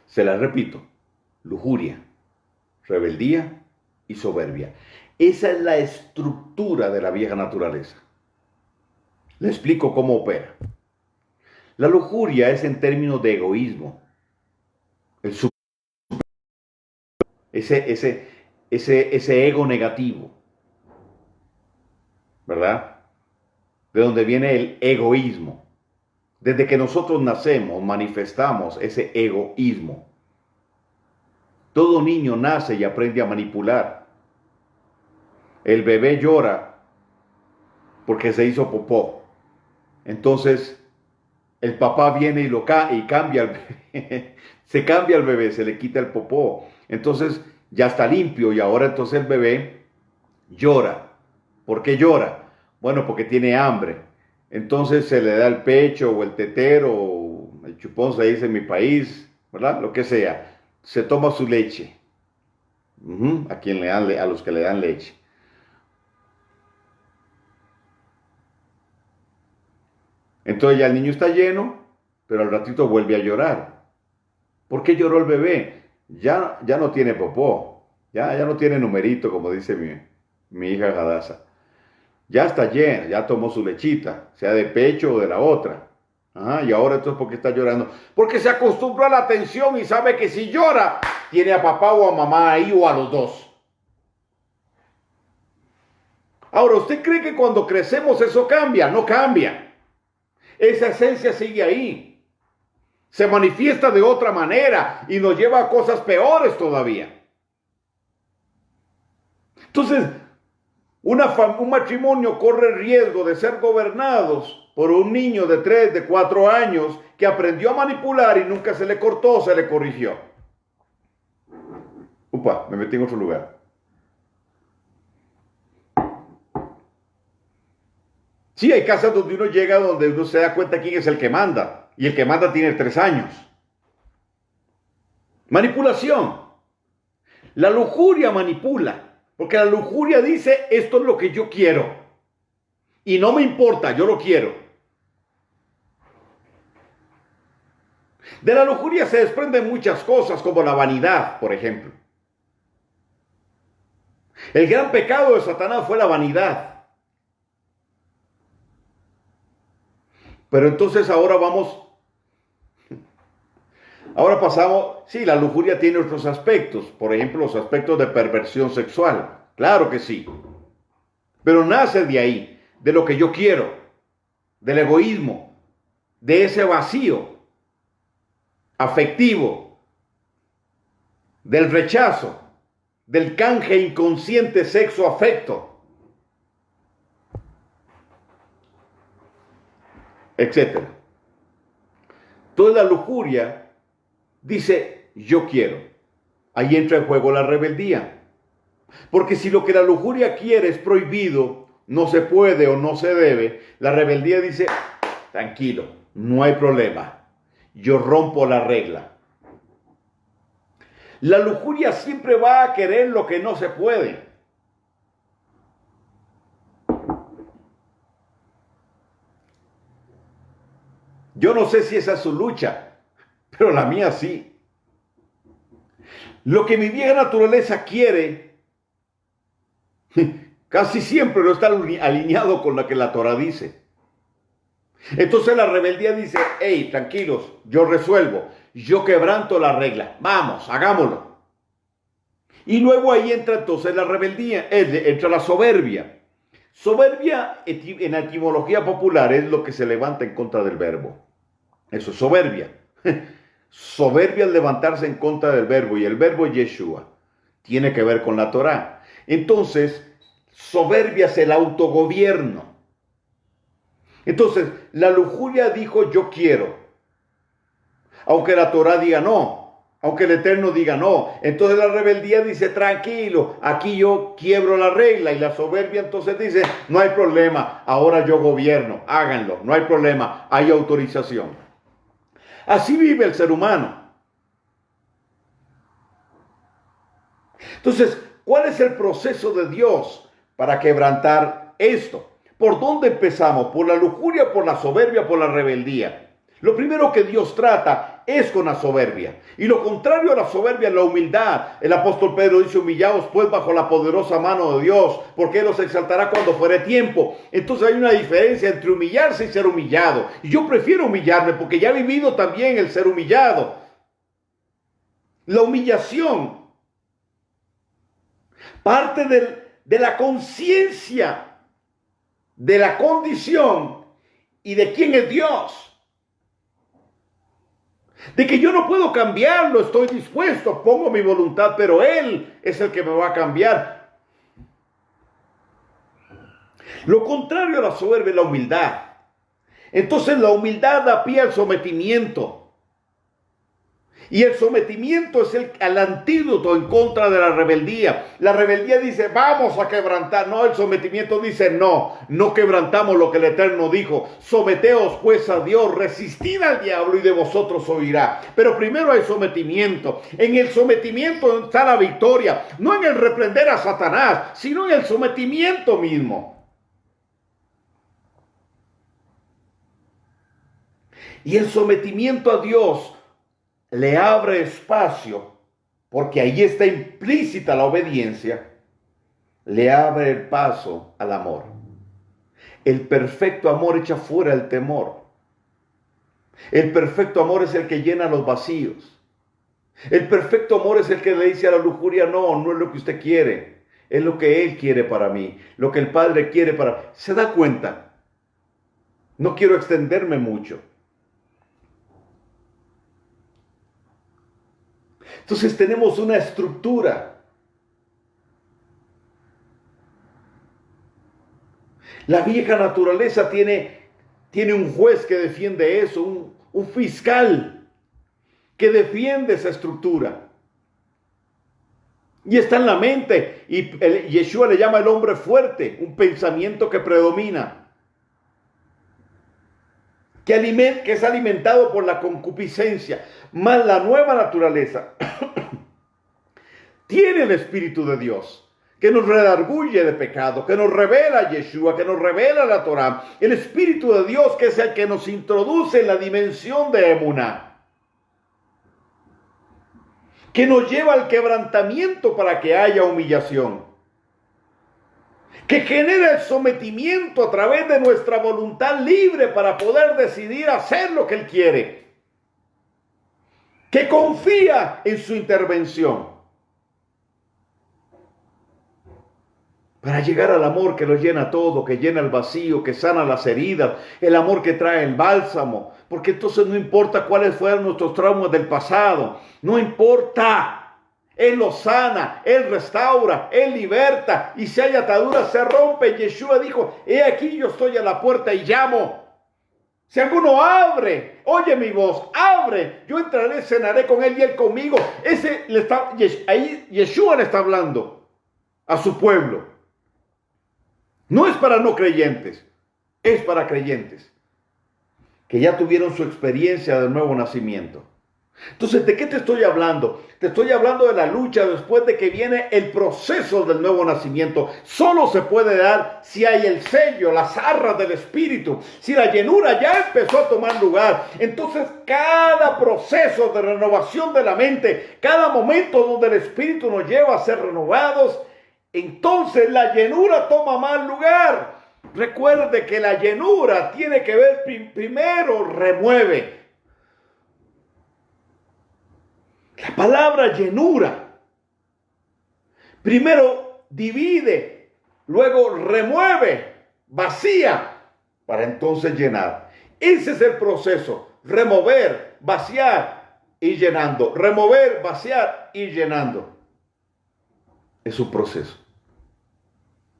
[SPEAKER 1] Se la repito: lujuria, rebeldía y soberbia. Esa es la estructura de la vieja naturaleza. Le explico cómo opera. La lujuria es en términos de egoísmo. Ese ego negativo, ¿verdad? De donde viene el egoísmo. Desde que nosotros nacemos, manifestamos ese egoísmo. Todo niño nace y aprende a manipular. El bebé llora porque se hizo popó. Entonces, el papá viene y cambia al bebé. Se cambia al bebé, se le quita el popó. Entonces, ya está limpio y ahora entonces el bebé llora. ¿Por qué llora? Bueno, porque tiene hambre. Entonces se le da el pecho o el tetero, o el chupón se dice en mi país, ¿verdad? Lo que sea. Se toma su leche. A los que le dan leche. Entonces ya el niño está lleno, pero al ratito vuelve a llorar. ¿Por qué lloró el bebé? Ya no tiene popó. Ya no tiene numerito, como dice mi hija Hadassah. Ya está llena, ya tomó su lechita, sea de pecho o de la otra. Y ahora entonces, ¿por qué está llorando? Porque se acostumbró a la atención y sabe que si llora, tiene a papá o a mamá ahí o a los dos. Ahora, ¿usted cree que cuando crecemos eso cambia? No cambia. Esa esencia sigue ahí. Se manifiesta de otra manera y nos lleva a cosas peores todavía. Entonces, un matrimonio corre el riesgo de ser gobernados por un niño de 3, de 4 años que aprendió a manipular y nunca se le cortó, se le corrigió. Upa, me metí en otro lugar. Sí, hay casas donde uno llega donde uno se da cuenta quién es el que manda. Y el que manda tiene 3 años. Manipulación. La lujuria manipula. Porque la lujuria dice, esto es lo que yo quiero. Y no me importa, yo lo quiero. De la lujuria se desprenden muchas cosas, como la vanidad, por ejemplo. El gran pecado de Satanás fue la vanidad. Pero entonces ahora pasamos, sí, la lujuria tiene otros aspectos, por ejemplo, los aspectos de perversión sexual, claro que sí, pero nace de ahí, de lo que yo quiero, del egoísmo, de ese vacío afectivo, del rechazo, del canje inconsciente sexo-afecto, etc. Toda la lujuria dice, yo quiero. Ahí entra en juego la rebeldía. Porque si lo que la lujuria quiere es prohibido, no se puede o no se debe, la rebeldía dice, tranquilo, no hay problema. Yo rompo la regla. La lujuria siempre va a querer lo que no se puede. Yo no sé si esa es su lucha, pero la mía sí. Lo que mi vieja naturaleza quiere, casi siempre no está alineado con lo que la Torah dice. Entonces la rebeldía dice, hey, tranquilos, yo resuelvo, yo quebranto la regla, vamos, hagámoslo. Y luego ahí entra entonces la rebeldía, entra la soberbia. Soberbia en la etimología popular es lo que se levanta en contra del verbo. Eso es soberbia. Soberbia es levantarse en contra del verbo, y el verbo es Yeshua. Tiene que ver con la Torá. Entonces, soberbia es el autogobierno. Entonces, la lujuria dijo yo quiero, aunque la Torá diga no, aunque el Eterno diga no. Entonces la rebeldía dice tranquilo, aquí yo quiebro la regla, y la soberbia entonces dice no hay problema, ahora yo gobierno, háganlo, no hay problema, hay autorización. Así vive el ser humano. Entonces, ¿cuál es el proceso de Dios para quebrantar esto? ¿Por dónde empezamos? ¿Por la lujuria, por la soberbia, por la rebeldía? Lo primero que Dios trata es con la soberbia. Y lo contrario a la soberbia es la humildad. El apóstol Pedro dice, humillaos pues bajo la poderosa mano de Dios, porque Él os exaltará cuando fuere tiempo. Entonces hay una diferencia entre humillarse y ser humillado. Y yo prefiero humillarme porque ya he vivido también el ser humillado. La humillación parte de la conciencia de la condición y de quién es Dios. De que yo no puedo cambiarlo, estoy dispuesto, pongo mi voluntad, pero Él es el que me va a cambiar. Lo contrario a la soberbia es la humildad. Entonces la humildad da pie al sometimiento. Y el sometimiento es el antídoto en contra de la rebeldía. La rebeldía dice, vamos a quebrantar. No, el sometimiento dice, no quebrantamos lo que el Eterno dijo. Someteos pues a Dios, resistid al diablo y de vosotros oirá. Pero primero hay sometimiento. En el sometimiento está la victoria. No en el reprender a Satanás, sino en el sometimiento mismo. Y el sometimiento a Dios le abre espacio, porque ahí está implícita la obediencia, le abre el paso al amor. El perfecto amor echa fuera el temor. El perfecto amor es el que llena los vacíos. El perfecto amor es el que le dice a la lujuria, no es lo que usted quiere, es lo que Él quiere para mí, lo que el Padre quiere para mí. ¿Se da cuenta? No quiero extenderme mucho. Entonces tenemos una estructura. La vieja naturaleza tiene un juez que defiende eso, un fiscal que defiende esa estructura. Y está en la mente, y Yeshua le llama el hombre fuerte, un pensamiento que predomina, que es alimentado por la concupiscencia. Más la nueva naturaleza tiene el Espíritu de Dios, que nos redarguye de pecado, que nos revela Yeshua, que nos revela la Torá. El Espíritu de Dios, que es el que nos introduce en la dimensión de Emuná, que nos lleva al quebrantamiento para que haya humillación, que genera el sometimiento a través de nuestra voluntad libre para poder decidir hacer lo que Él quiere, que confía en su intervención, para llegar al amor que lo llena todo, que llena el vacío, que sana las heridas, el amor que trae el bálsamo, porque entonces no importa cuáles fueron nuestros traumas del pasado, no importa, Él los sana, Él restaura, Él liberta, y si hay ataduras se rompen. Yeshua dijo, he aquí yo estoy a la puerta y llamo. Si alguno abre, oye mi voz, abre, yo entraré, cenaré con él y él conmigo. Ahí Yeshua le está hablando a su pueblo. No es para no creyentes, es para creyentes que ya tuvieron su experiencia del nuevo nacimiento. Entonces, ¿de qué te estoy hablando? Te estoy hablando de la lucha después de que viene el proceso del nuevo nacimiento. Solo se puede dar si hay el sello, las arras del Espíritu, si la llenura ya empezó a tomar lugar. Entonces, cada proceso de renovación de la mente, cada momento donde el Espíritu nos lleva a ser renovados, entonces la llenura toma más lugar. Recuerde que la llenura tiene que ver primero, remueve. La palabra llenura Primero divide, luego remueve, vacía, para entonces llenar. Ese es el proceso: remover, vaciar y llenando. Remover, vaciar y llenando. Es un proceso.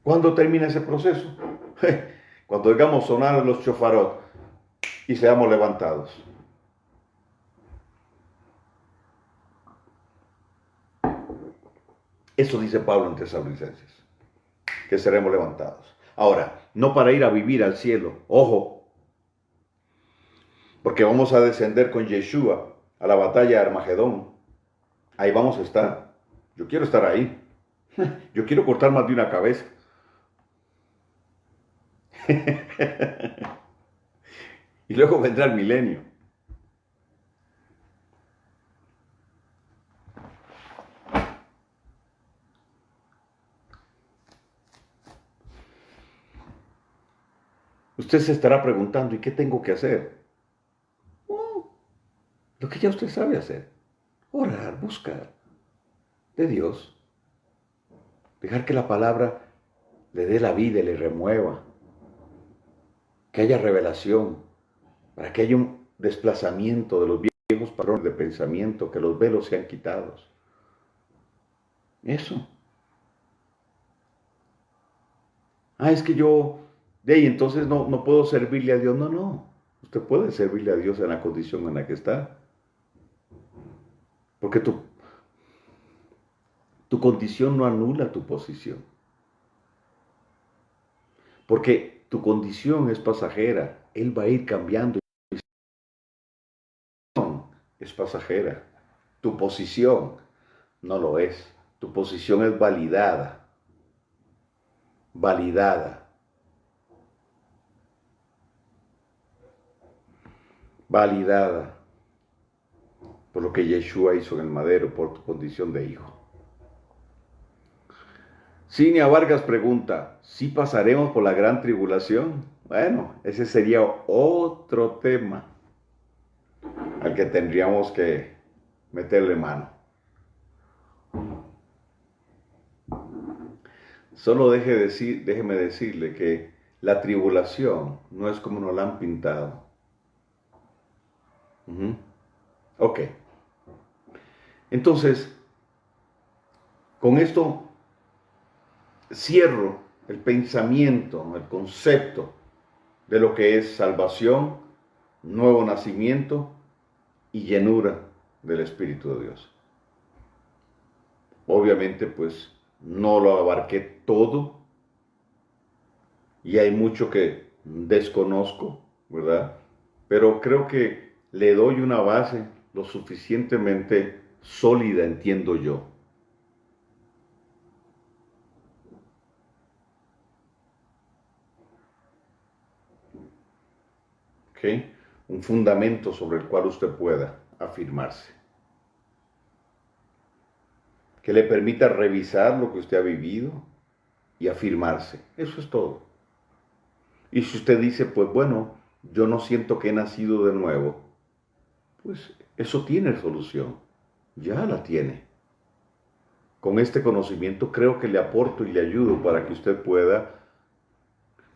[SPEAKER 1] ¿Cuándo termina ese proceso? Cuando digamos sonar los chofarot y seamos levantados. Eso dice Pablo en Tesalonicenses, que seremos levantados. Ahora, no para ir a vivir al cielo, ojo, porque vamos a descender con Yeshua a la batalla de Armagedón. Ahí vamos a estar. Yo quiero estar ahí. Yo quiero cortar más de una cabeza. Y luego vendrá el milenio. Usted se estará preguntando, ¿y qué tengo que hacer? Lo que ya usted sabe hacer: orar, buscar de Dios, dejar que la palabra le dé la vida y le remueva, que haya revelación, para que haya un desplazamiento de los viejos patrones de pensamiento, que los velos sean quitados. Eso. Es que yo, de ahí entonces no puedo servirle a Dios. No. Usted puede servirle a Dios en la condición en la que está. Porque tu condición no anula tu posición. Porque tu condición es pasajera. Él va a ir cambiando. Es pasajera. Tu posición no lo es. Tu posición es validada. Validada. Validada por lo que Yeshua hizo en el madero, por tu condición de hijo. Cinia Vargas pregunta, ¿sí pasaremos por la gran tribulación? Bueno, ese sería otro tema al que tendríamos que meterle mano. Solo déjeme decirle que la tribulación no es como nos la han pintado. Ok. Entonces, con esto cierro el pensamiento, el concepto de lo que es salvación, nuevo nacimiento y llenura del Espíritu de Dios. Obviamente, pues, no lo abarqué todo y hay mucho que desconozco, ¿verdad? Pero creo que le doy una base lo suficientemente sólida, entiendo yo. ¿Okay? Un fundamento sobre el cual usted pueda afirmarse. Que le permita revisar lo que usted ha vivido y afirmarse. Eso es todo. Y si usted dice, pues bueno, yo no siento que he nacido de nuevo, pues eso tiene solución. Ya la tiene. Con este conocimiento creo que le aporto y le ayudo para que usted pueda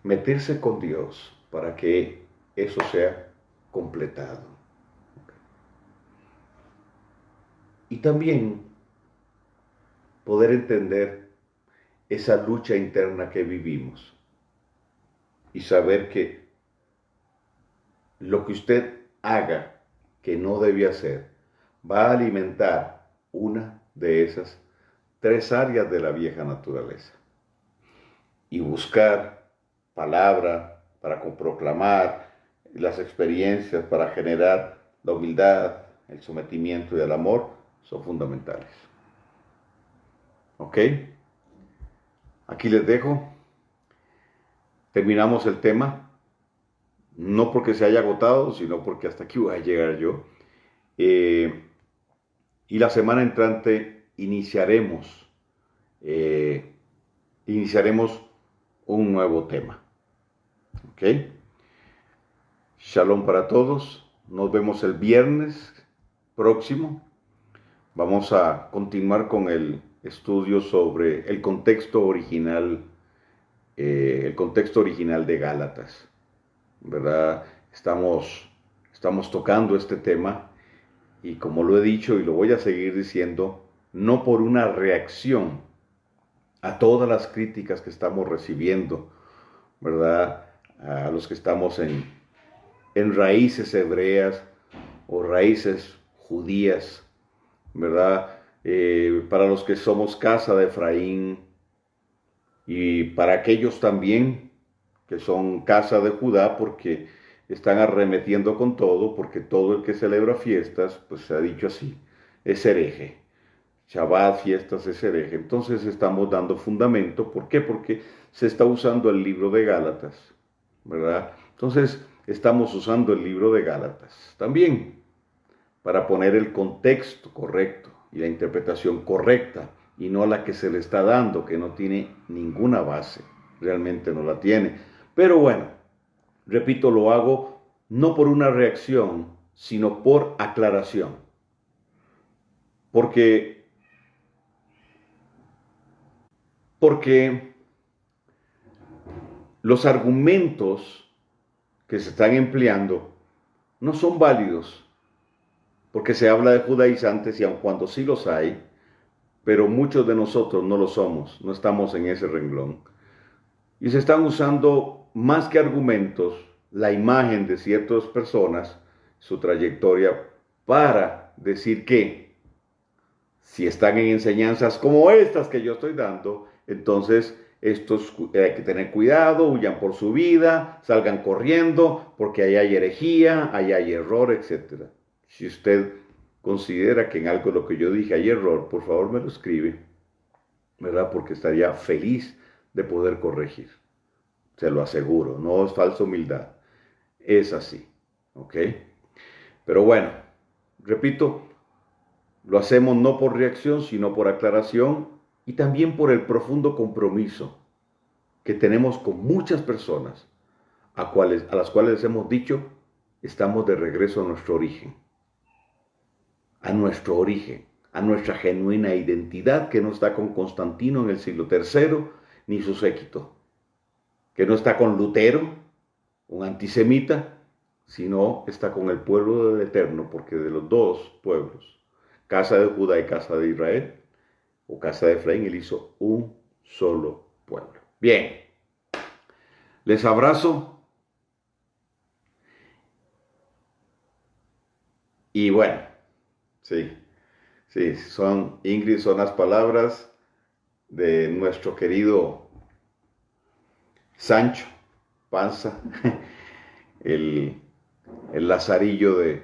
[SPEAKER 1] meterse con Dios, para que eso sea completado. Y también poder entender esa lucha interna que vivimos y saber que lo que usted haga que no debe hacer va a alimentar una de esas 3 áreas de la vieja naturaleza. Y buscar palabra para proclamar, las experiencias para generar la humildad, el sometimiento y el amor son fundamentales. ¿Ok? Aquí les dejo. Terminamos el tema. No porque se haya agotado, sino porque hasta aquí voy a llegar yo. Y la semana entrante iniciaremos un nuevo tema. ¿Ok? Shalom para todos. Nos vemos el viernes próximo. Vamos a continuar con el estudio sobre el contexto original de Gálatas, ¿verdad? Estamos tocando este tema y como lo he dicho y lo voy a seguir diciendo, no por una reacción a todas las críticas que estamos recibiendo, ¿verdad? A los que estamos en raíces hebreas o raíces judías, ¿verdad? Para los que somos casa de Efraín y para aquellos también que son casa de Judá porque están arremetiendo con todo, porque todo el que celebra fiestas, pues se ha dicho así, es hereje. Shabbat, fiestas es hereje. Entonces estamos dando fundamento. ¿Por qué? Porque se está usando el libro de Gálatas, ¿verdad? Entonces estamos usando el libro de Gálatas también para poner el contexto correcto y la interpretación correcta y no la que se le está dando, que no tiene ninguna base, realmente no la tiene. Pero bueno, repito, lo hago no por una reacción, sino por aclaración. Porque los argumentos que se están empleando no son válidos, porque se habla de judaizantes y aun cuando sí los hay, pero muchos de nosotros no lo somos, no estamos en ese renglón. Y se están usando más que argumentos la imagen de ciertas personas, su trayectoria, para decir que si están en enseñanzas como estas que yo estoy dando, entonces estos hay que tener cuidado, huyan por su vida, salgan corriendo, porque ahí hay herejía, ahí hay error, etc. Si usted considera que en algo de lo que yo dije hay error, por favor me lo escribe, ¿verdad? Porque estaría feliz de poder corregir. Se lo aseguro, no es falsa humildad. Es así, ¿ok? Pero bueno, repito, lo hacemos no por reacción, sino por aclaración y también por el profundo compromiso que tenemos con muchas personas a las cuales les hemos dicho, estamos de regreso a nuestro origen, a nuestra genuina identidad que no está con Constantino en el siglo III, ni su séquito, que no está con Lutero, un antisemita, sino está con el pueblo del Eterno, porque de los dos pueblos, casa de Judá y casa de Israel, o casa de Efraín, él hizo un solo pueblo. Bien, les abrazo y bueno, sí, Ingrid, son las palabras de nuestro querido Sancho Panza, el, el lazarillo de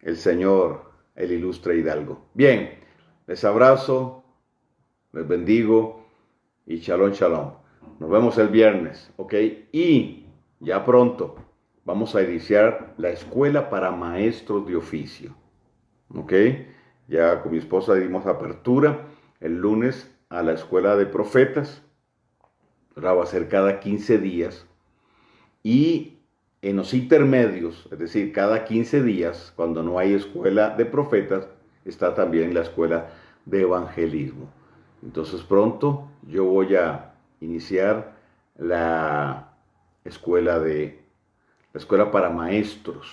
[SPEAKER 1] el señor, el ilustre Hidalgo. Bien, les abrazo, les bendigo y shalom, shalom. Nos vemos el viernes, ¿ok? Y ya pronto vamos a iniciar la escuela para maestros de oficio, ¿ok? Ya con mi esposa dimos apertura el lunes a la escuela de profetas. Ahora va a ser cada 15 días. Y en los intermedios, es decir, cada 15 días, cuando no hay escuela de profetas, está también la escuela de evangelismo. Entonces pronto yo voy a iniciar la escuela para maestros,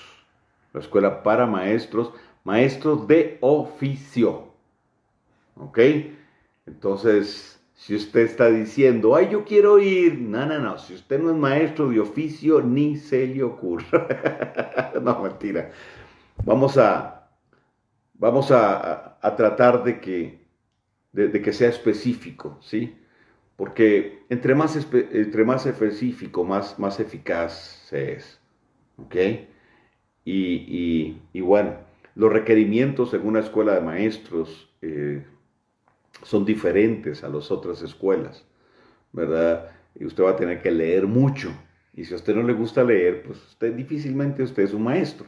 [SPEAKER 1] maestros de oficio. ¿Ok? Entonces, si usted está diciendo, ay, yo quiero ir, no, si usted no es maestro de oficio, ni se le ocurra. No, mentira. Vamos a tratar de que sea específico, ¿sí? Porque entre más específico, más eficaz se es, ¿ok? Y bueno, los requerimientos en una escuela de maestros son diferentes a las otras escuelas, ¿verdad? Y usted va a tener que leer mucho. Y si a usted no le gusta leer, pues difícilmente usted es un maestro.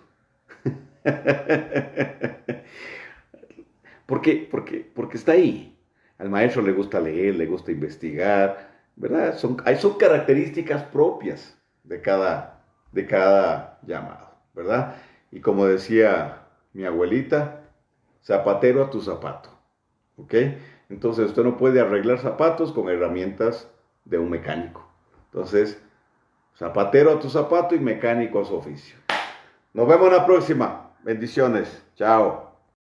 [SPEAKER 1] ¿Por qué? Porque está ahí. Al maestro le gusta leer, le gusta investigar, ¿verdad? Son características propias de cada llamado, ¿verdad? Y como decía mi abuelita, zapatero a tu zapato, ¿ok? Entonces usted no puede arreglar zapatos con herramientas de un mecánico. Entonces, zapatero a tu zapato y mecánico a su oficio. Nos vemos en la próxima. Bendiciones. Chao.